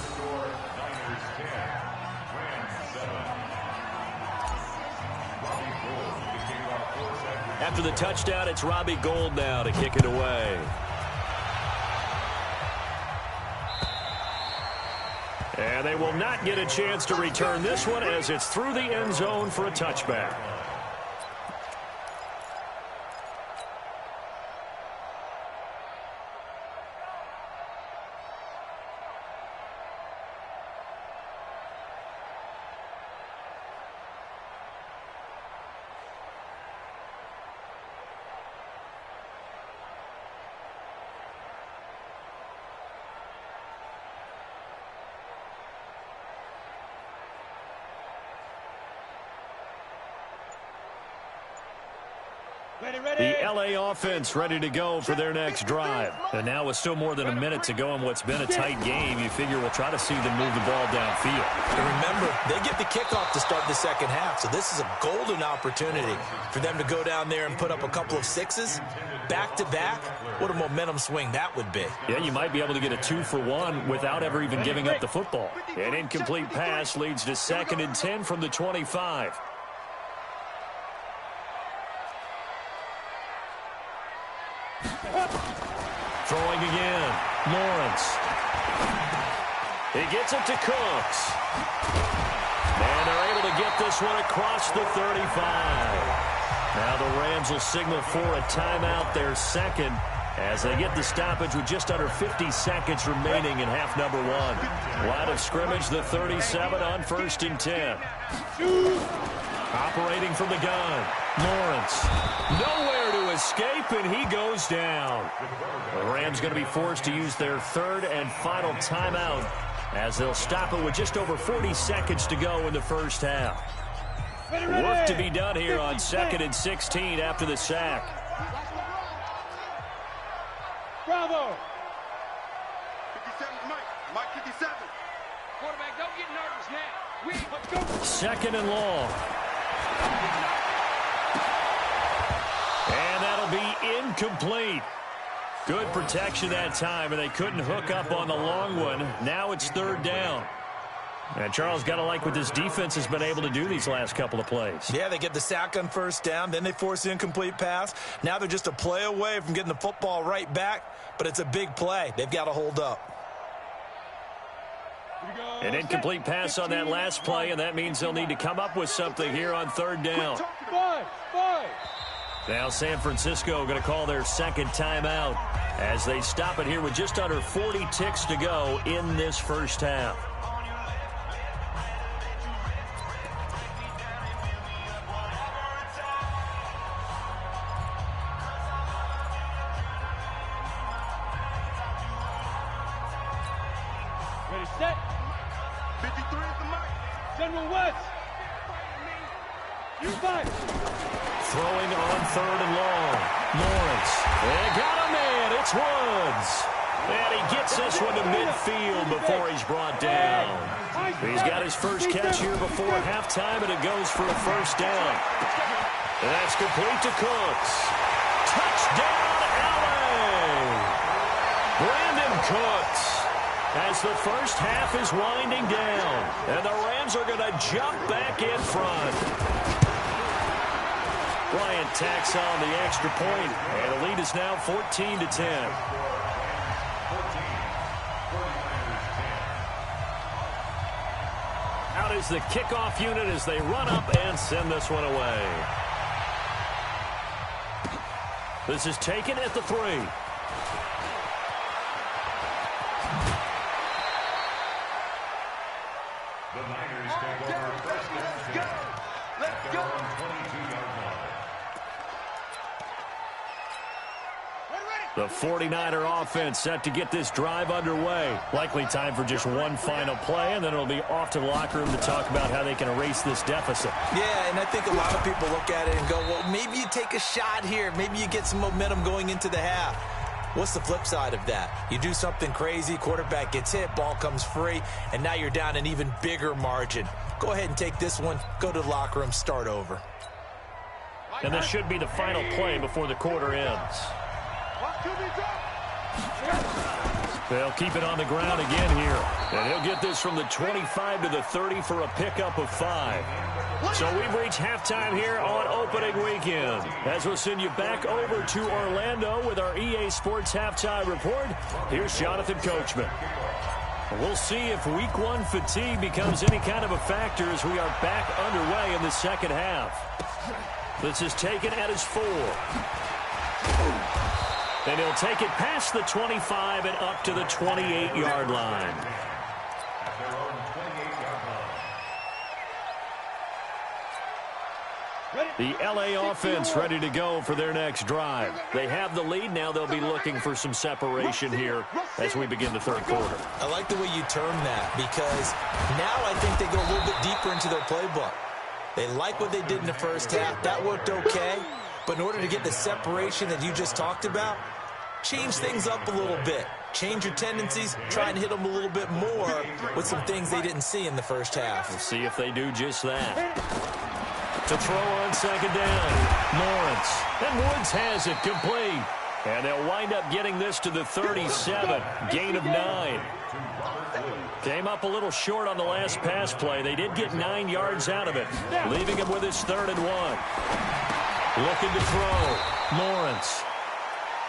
After the touchdown, it's Robbie Gould now to kick it away. And they will not get a chance to return this one as it's through the end zone for a touchback. The L.A. offense ready to go for their next drive. And now with still more than a minute to go in what's been a tight game, you figure we'll try to see them move the ball downfield. And remember, they get the kickoff to start the second half, so this is a golden opportunity for them to go down there and put up a couple of sixes back-to-back. What a momentum swing that would be. Yeah, you might be able to get a 2-for-1 without ever even giving up the football. An incomplete pass leads to 2nd and 10 from the 25. Throwing again. Lawrence. He gets it to Cooks. And they're able to get this one across the 35. Now the Rams will signal for a timeout, their second, as they get the stoppage with just under 50 seconds remaining in half number 1. Line of scrimmage, the 37 on 1st and 10. Operating from the gun. Lawrence. Nowhere to escape, and he goes down. The Rams going to be forced to use their 3rd and final timeout as they'll stop it with just over 40 seconds to go in the first half. Work to be done here on 2nd and 16 after the sack. Bravo. 57, Mike 57. Quarterback, don't get nervous now. Let's go. 2nd and long. And that'll be incomplete. Good protection that time, and they couldn't hook up on the long one. Now it's 3rd down. And Charles, got to like what this defense has been able to do these last couple of plays. Yeah, they get the sack on 1st down, then they force the incomplete pass. Now they're just a play away from getting the football right back, but it's a big play. They've got to hold up. An incomplete pass on that last play, and that means they'll need to come up with something here on 3rd down. Five. Now San Francisco going to call their 2nd timeout as they stop it here with just under 40 ticks to go in this first half. Ready, set. 53 is the mic. General West. You fight. Throwing on 3rd and long. Lawrence. They got a man. It's Woods. And he gets this one to midfield before he's brought down. He's got his first catch here before halftime, and it goes for a 1st down. And that's complete to Cooks. Touchdown, LA! Brandon Cooks. As the first half is winding down, and the Rams are going to jump back in front. Bryant tacks on the extra point, and the lead is now 14-10. Out is the kickoff unit as they run up and send this one away. This is taken at the 3. The Niners take over 1st and 10. Let's go. 22-yard line. The 49er offense set to get this drive underway. Likely time for just one final play, and then it'll be off to the locker room to talk about how they can erase this deficit. Yeah, and I think a lot of people look at it and go, well, maybe you take a shot here. Maybe you get some momentum going into the half. What's the flip side of that? You do something crazy, quarterback gets hit, ball comes free, and now you're down an even bigger margin. Go ahead and take this one, go to the locker room, start over. And this should be the final play before the quarter ends. They'll keep it on the ground again here. And he'll get this from the 25 to the 30 for a pickup of 5. So we've reached halftime here on opening weekend. As we'll send you back over to Orlando with our EA Sports Halftime Report, here's Jonathan Coachman. We'll see if Week 1 fatigue becomes any kind of a factor as we are back underway in the second half. This is taken at his 4. And he'll take it past the 25 and up to the 28-yard line. The LA offense ready to go for their next drive. They have the lead. Now they'll be looking for some separation here as we begin the third quarter. I like the way you term that, because now I think they go a little bit deeper into their playbook. They like what they did in the first half. That worked okay. But in order to get the separation that you just talked about, change things up a little bit. change your tendencies, try and hit them a little bit more with some things they didn't see in the first half. We'll see if they do just that. To throw on second down, Lawrence. And Woods has it complete. And they'll wind up getting this to the 37, gain of 9. Came up a little short on the last pass play. They did get 9 yards out of it, leaving him with his 3rd and 1. Looking to throw, Lawrence.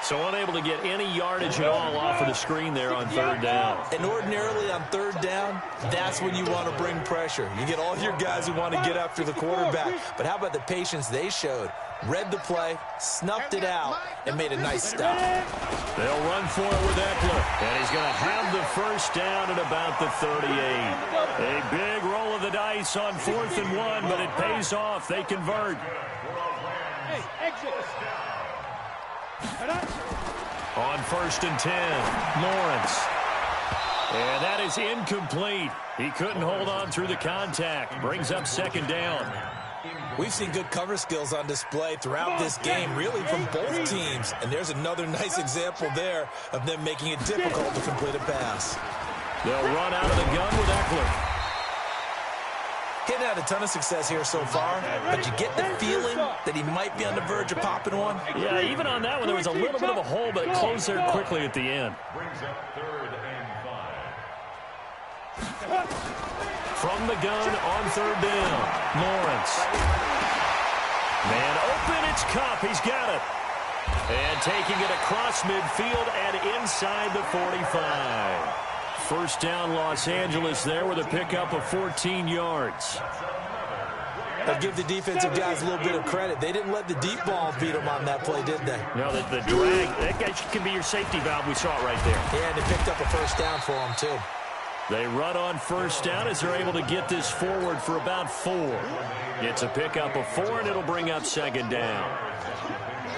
So unable to get any yardage at all off of the screen there on 3rd down. And ordinarily on 3rd down, that's when you want to bring pressure. You get all your guys who want to get after the quarterback. But how about the patience they showed? Read the play, snuffed it out, and made a nice stop. They'll run for it with Eckler. And he's going to have the 1st down at about the 38. A big roll of the dice on 4th and 1, but it pays off. They convert. Hey, exit. On 1st and 10, Lawrence. And that is incomplete. He couldn't hold on through the contact. Brings up 2nd down. We've seen good cover skills on display throughout this game, really from both teams. And there's another nice example there of them making it difficult to complete a pass. They'll run out of the gun with Eckler. He's had a ton of success here so far, but you get the feeling that he might be on the verge of popping one. Yeah, even on that one, there was a little bit of a hole, but it closed there quickly at the end. Brings up 3rd and 5. From the gun on 3rd down, Lawrence. Man open, it's Cup. He's got it. And taking it across midfield and inside the 45. 1st down, Los Angeles there with a pickup of 14 yards. I'll give the defensive guys a little bit of credit. They didn't let the deep ball beat them on that play, did they? No, the drag, that guy can be your safety valve. We saw it right there. Yeah, and they picked up a 1st down for them, too. They run on 1st down as they're able to get this forward for about 4. It's a pickup of 4, and it'll bring up 2nd down.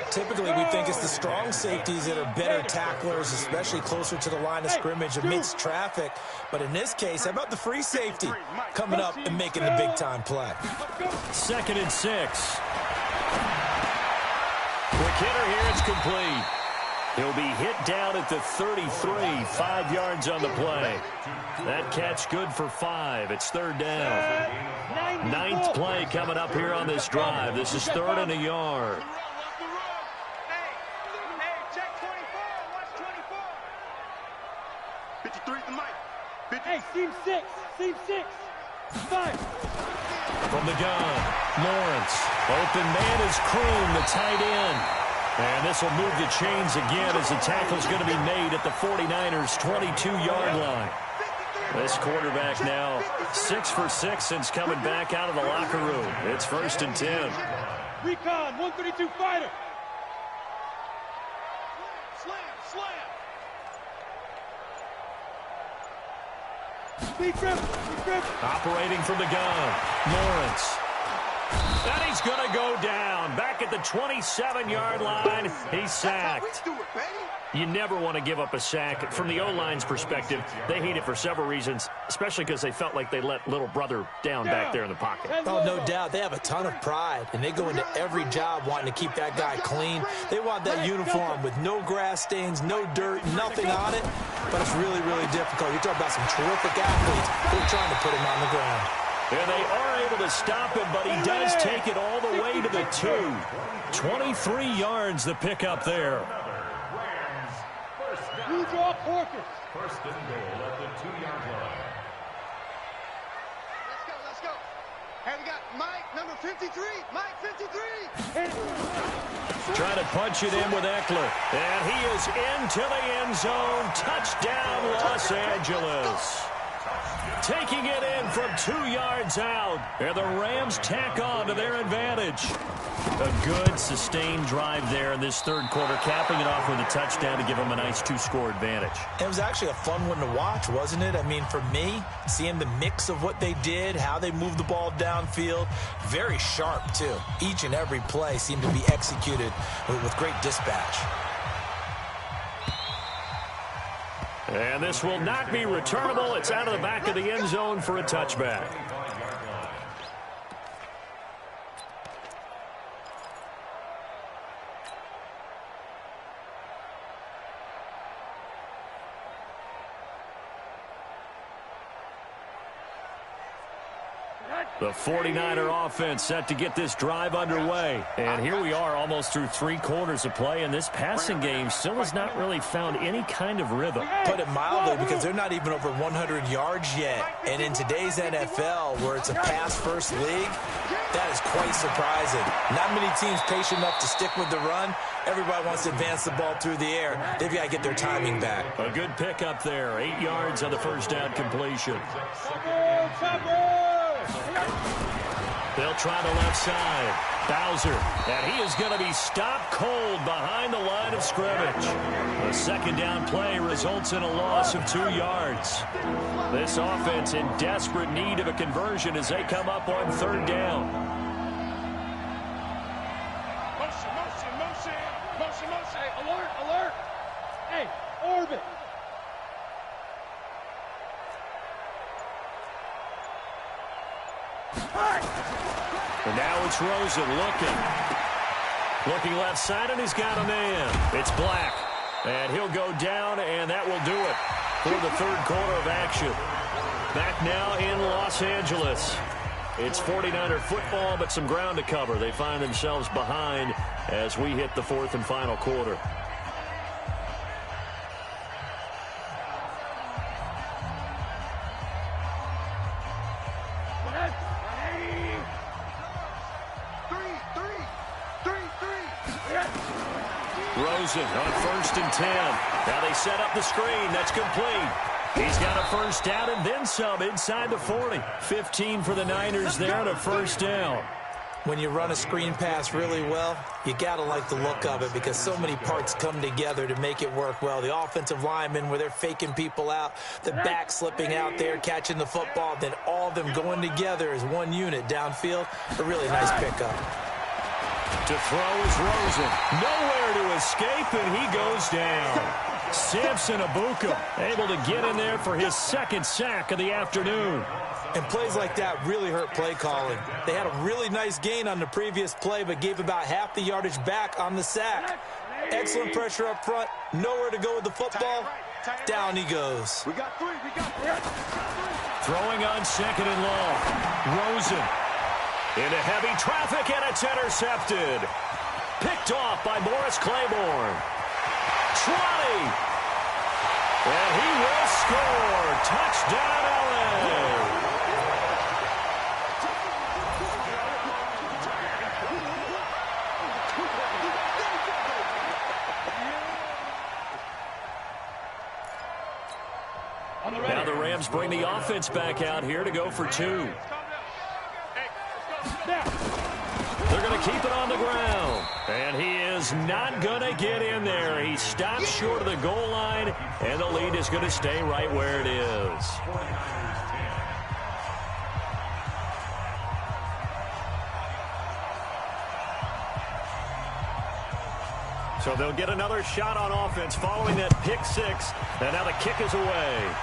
Typically, we think it's the strong safeties that are better tacklers, especially closer to the line of scrimmage amidst traffic. But in this case, how about the free safety coming up and making the big-time play? 2nd and 6. Quick hitter here, it's complete. He'll be hit down at the 33, 5 yards on the play. That catch good for 5. It's 3rd down. 9th play coming up here on this drive. This is 3rd and a yard. Hey, seam 6. Seam 6. 5. From the gun, Lawrence. Open man is Kroon, the tight end. And this will move the chains again as the tackle's going to be made at the 49ers' 22-yard line. This quarterback now 6 for 6 since coming back out of the locker room. It's 1st and 10. Recon, 132 fighter. Slam, slam. Operating from the gun, Lawrence. And he's going to go down. Back at the 27-yard line, he's sacked. You never want to give up a sack. From the O-line's perspective, they hate it for several reasons, especially because they felt like they let little brother down back there in the pocket. Oh, no doubt. They have a ton of pride, and they go into every job wanting to keep that guy clean. They want that uniform with no grass stains, no dirt, nothing on it. But it's really, really difficult. You're talking about some terrific athletes. They're trying to put him on the ground. And they are able to stop him, but he does take it all the way to the 2. 23 yards the pickup there. You draw Porkers. 1st and goal at the 2-yard line. Let's go. Hey, we got Mike, number 53. Mike, 53. Trying to punch it in with Eckler. And he is into the end zone. Touchdown, Los Angeles. Taking it in from 2 yards out. And the Rams tack on to their advantage. A good, sustained drive there in this 3rd quarter, capping it off with a touchdown to give them a nice 2-score advantage. It was actually a fun one to watch, wasn't it? I mean, for me, seeing the mix of what they did, how they moved the ball downfield, very sharp, too. Each and every play seemed to be executed with great dispatch. And this will not be returnable. It's out of the back of the end zone for a touchback. The 49er offense set to get this drive underway. And here we are almost through 3 quarters of play, and this passing game still has not really found any kind of rhythm. Put it mildly, because they're not even over 100 yards yet. And in today's NFL, where it's a pass-first league, that is quite surprising. Not many teams patient enough to stick with the run. Everybody wants to advance the ball through the air. They've got to get their timing back. A good pickup there. 8 yards on the first down completion. They'll try the left side. Bowser, and he is going to be stopped cold behind the line of scrimmage. The second down play results in a loss of 2 yards. This offense in desperate need of a conversion as they come up on third down. Motion. Hey, alert. Hey, orbit. And now it's Rosen looking left side, and he's got a man. It's Black, and he'll go down, and that will do it for the third quarter of action. Back now in Los Angeles. It's 49er football, but some ground to cover. They find themselves behind as we hit the fourth and final quarter. Rosen on 1st and 10. Now they set up the screen. That's complete. He's got a first down and then some inside the 40. 15 for the Niners there on a first down. When you run a screen pass really well, you got to like the look of it because so many parts come together to make it work well. The offensive linemen, where they're faking people out, the back slipping out there, catching the football, then all of them going together as one unit downfield. A really nice pickup. To throw is Rosen. Nowhere to escape, and he goes down. Samson Abuka able to get in there for his second sack of the afternoon. And plays like that really hurt play calling. They had a really nice gain on the previous play, but gave about half the yardage back on the sack. Excellent pressure up front. Nowhere to go with the football. Down he goes. We got three. Throwing on 2nd and long. Rosen into heavy traffic, and it's intercepted. Picked off by Morris Claiborne. 20. And he will score. Touchdown, LA. Now the Rams bring the offense back out here to go for 2. They're going to keep it on the ground. And he is not going to get in there. He stops short of the goal line, and the lead is going to stay right where it is. So they'll get another shot on offense following that pick 6. And now the kick is away.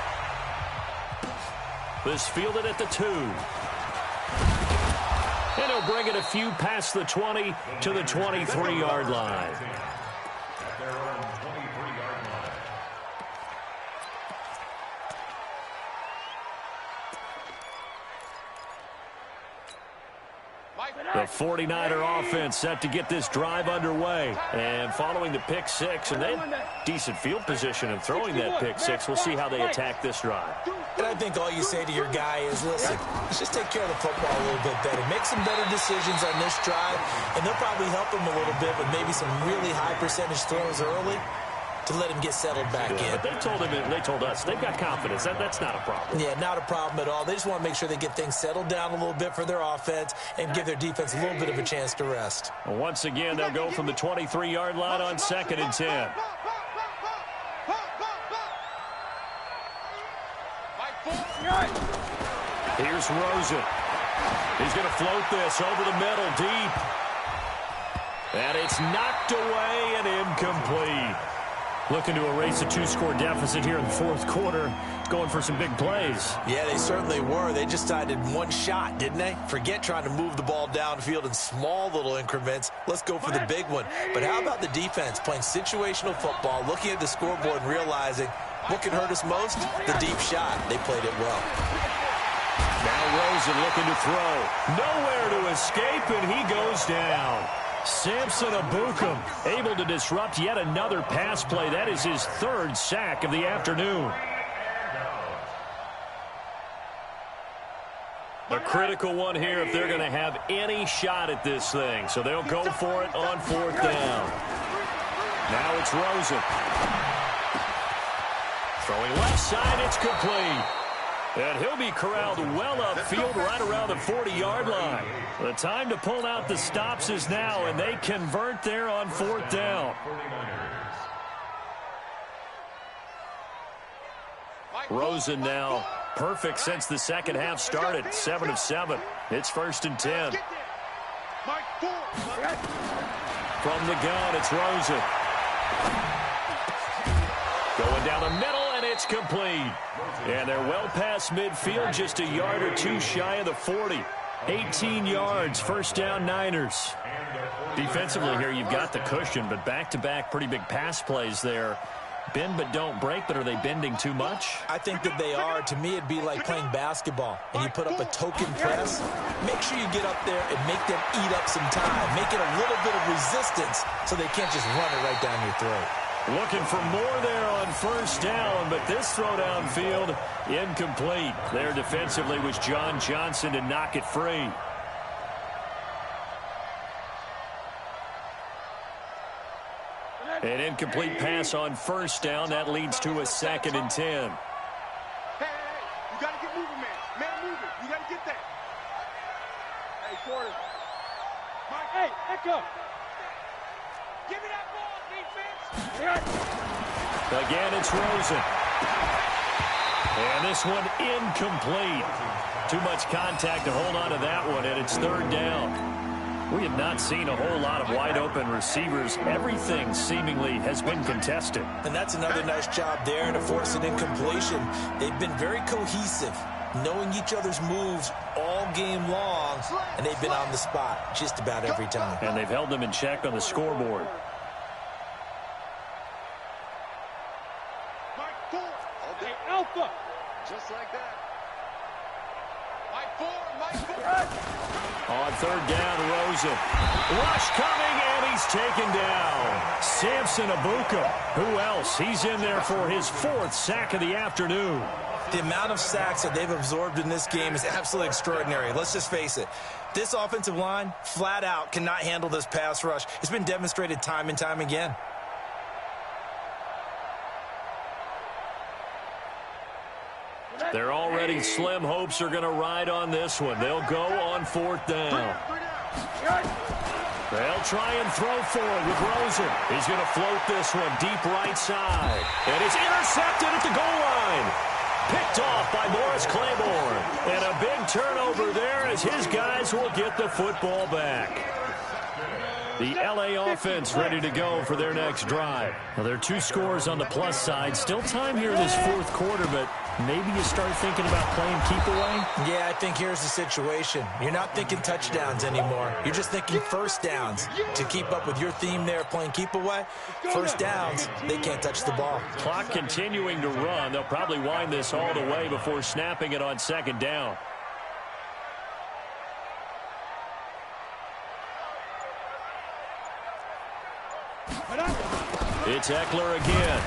This fielded at the 2. And he'll bring it a few past the 20 to the 23-yard line. The 49er offense set to get this drive underway. And following the pick 6, and they had decent field position in throwing that pick 6. We'll see how they attack this drive. And I think all you say to your guy is, listen, let's just take care of the football a little bit better. Make some better decisions on this drive, and they'll probably help him a little bit with maybe some really high percentage throws early to let him get settled back in. But they told us they've got confidence. That's not a problem. Yeah, not a problem at all. They just want to make sure they get things settled down a little bit for their offense and give their defense a little bit of a chance to rest. Well, once again, they'll go from the 23-yard line on 2nd and 10. Here's Rosen. He's going to float this over the middle, deep. And it's knocked away and incomplete. Looking to erase a 2-score deficit here in the fourth quarter. Going for some big plays. Yeah, they certainly were. They just decided one shot, didn't they? Forget trying to move the ball downfield in small little increments. Let's go for the big one. But how about the defense playing situational football, looking at the scoreboard and realizing what can hurt us most? The deep shot. They played it well. Now Rosen looking to throw. Nowhere to escape, and he goes down. Samson Ebukam able to disrupt yet another pass play. That is his third sack of the afternoon. A critical one here if they're going to have any shot at this thing. So they'll go for it on fourth down. Now it's Rosen. Throwing left side, it's complete. And he'll be corralled well upfield right around the 40-yard line. The time to pull out the stops is now, and they convert there on fourth down. Rosen now perfect since the second half started. 7 of 7. It's 1st and 10. From the gun, it's Rosen. Going down the middle, and it's complete. And they're well past midfield, just a yard or two shy of the 40. 18 yards, first down, Niners. Defensively here, you've got the cushion, but back-to-back pretty big pass plays there. Bend but don't break, but are they bending too much? I think that they are. To me, it'd be like playing basketball, and you put up a token press. Make sure you get up there and make them eat up some time. Make it a little bit of resistance so they can't just run it right down your throat. Looking for more there on first down, but this throw downfield incomplete. There defensively was John Johnson to knock it free. An incomplete pass on first down. That leads to a 2nd and 10. Hey, you got to get moving, man. Man, moving. You got to get that. Hey, quarter. Mike, Hey, echo. give me that ball, defense. Again, it's Rosen. And this one incomplete. Too much contact to hold on to that one, and it's 3rd down. We have not seen a whole lot of wide-open receivers. Everything seemingly has been contested. And that's another nice job there to force an incompletion. They've been very cohesive, knowing each other's moves all game long, and they've been on the spot just about every time. And they've held them in check on the scoreboard. Mike 4. Hey, Alpha. Just like that. Mike 4. Mike 4. On 3rd down, Rosen. Rush coming, and he's taken down. Samson Ebukam. Who else? He's in there for his 4th sack of the afternoon. The amount of sacks that they've absorbed in this game is absolutely extraordinary. Let's just face it. This offensive line, flat out, cannot handle this pass rush. It's been demonstrated time and time again. They're already slim hopes are going to ride on this one. They'll go on 4th down. They'll try and throw forward with Rosen. He's going to float this one deep right side. And it's intercepted at the goal line. Picked off by Morris Claiborne. And a big turnover there as his guys will get the football back. The LA offense ready to go for their next drive. Well, there are 2 scores on the plus side. Still time here in this 4th quarter, but maybe you start thinking about playing keep away? Yeah, I think here's the situation. You're not thinking touchdowns anymore. You're just thinking first downs. To keep up with your theme there, playing keep away, first downs, they can't touch the ball. Clock continuing to run. They'll probably wind this all the way before snapping it on 2nd down. It's Eckler again.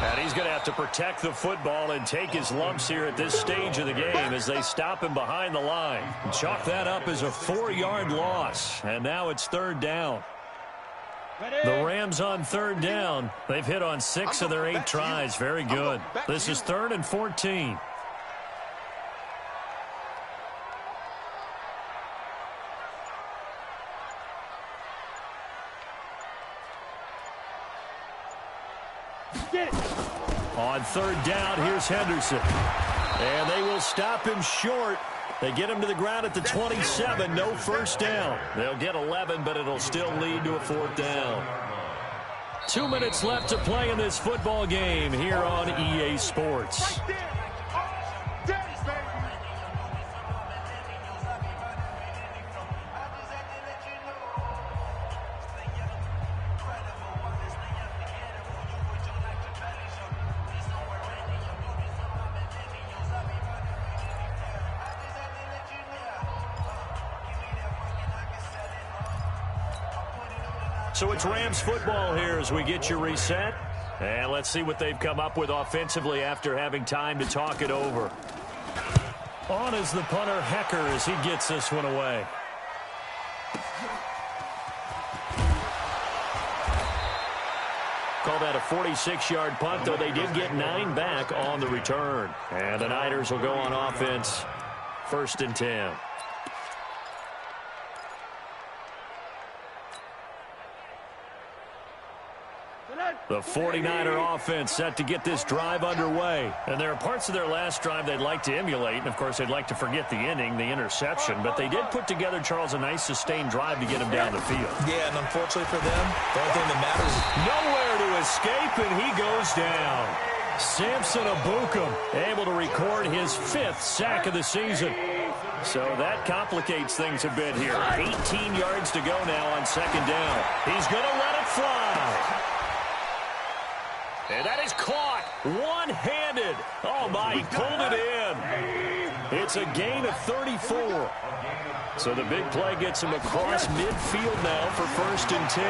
And he's going to have to protect the football and take his lumps here at this stage of the game as they stop him behind the line. Chalk that up as a 4-yard loss. And now it's 3rd down. The Rams on 3rd down. They've hit on 6 of their 8 tries. Very good. This is 3rd and 14. On 3rd down, here's Henderson. And they will stop him short. They get him to the ground at the 27. No first down. They'll get 11, but it'll still lead to a 4th down. 2 minutes left to play in this football game here on EA Sports. So it's Rams football here as we get you reset. And let's see what they've come up with offensively after having time to talk it over. On is the punter, Hecker, as he gets this one away. Call that a 46-yard punt, though they did get 9 back on the return. And the Niners will go on offense, 1st and 10. The 49er offense set to get this drive underway. And there are parts of their last drive they'd like to emulate. And, of course, they'd like to forget the inning, the interception. But they did put together, Charles, a nice sustained drive to get him down the field. Yeah, and unfortunately for them, the only thing that matters is nowhere to escape, and he goes down. Samson Abukum able to record his 5th sack of the season. So that complicates things a bit here. 18 yards to go now on 2nd down. He's going to let it fly. And that is caught one-handed. Oh, my, he pulled it in. It's a gain of 34. So the big play gets him across midfield now for 1st and 10.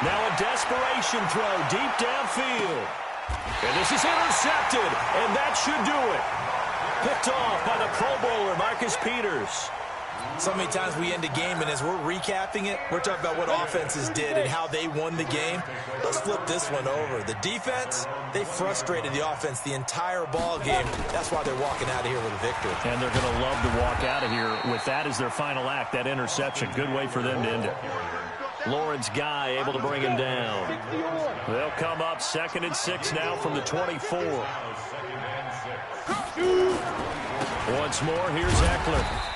Now a desperation throw deep downfield. And this is intercepted, and that should do it. Picked off by the Pro Bowler, Marcus Peters. So many times we end a game, and as we're recapping it, we're talking about what offenses did and how they won the game. Let's flip this one over. The defense, they frustrated the offense the entire ball game. That's why they're walking out of here with a victory. And they're going to love to walk out of here with that as their final act, that interception. Good way for them to end it. Lawrence Guy able to bring him down. They'll come up 2nd and 6 now from the 24. Once more, here's Eckler.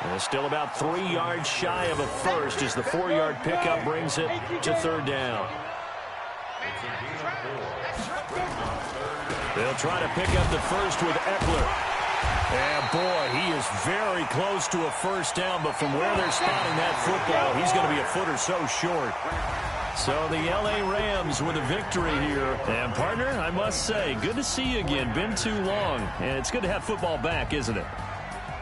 And still about 3 yards shy of a first as the 4-yard pickup brings it to 3rd down. They'll try to pick up the first with Eckler. And, boy, he is very close to a 1st down, but from where they're spotting that football, he's going to be a foot or so short. So the L.A. Rams with a victory here. And, partner, I must say, good to see you again. Been too long. And it's good to have football back, isn't it?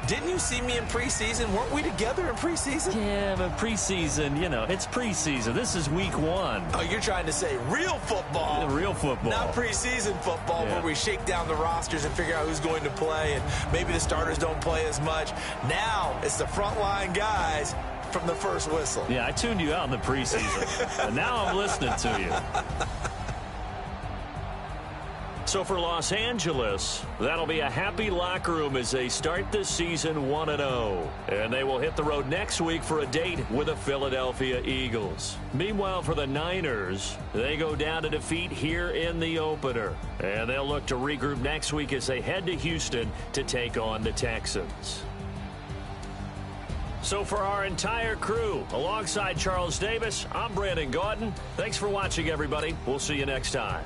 Didn't you see me in preseason? Weren't we together in preseason? Yeah, but preseason, you know, it's preseason. This is week 1. Oh, you're trying to say real football. Real football. Not preseason football where we shake down the rosters and figure out who's going to play, and maybe the starters don't play as much. Now it's the frontline guys from the first whistle. Yeah, I tuned you out in the preseason. But now I'm listening to you. So for Los Angeles, that'll be a happy locker room as they start this season 1-0. And they will hit the road next week for a date with the Philadelphia Eagles. Meanwhile, for the Niners, they go down to defeat here in the opener. And they'll look to regroup next week as they head to Houston to take on the Texans. So for our entire crew, alongside Charles Davis, I'm Brandon Gaudin. Thanks for watching, everybody. We'll see you next time.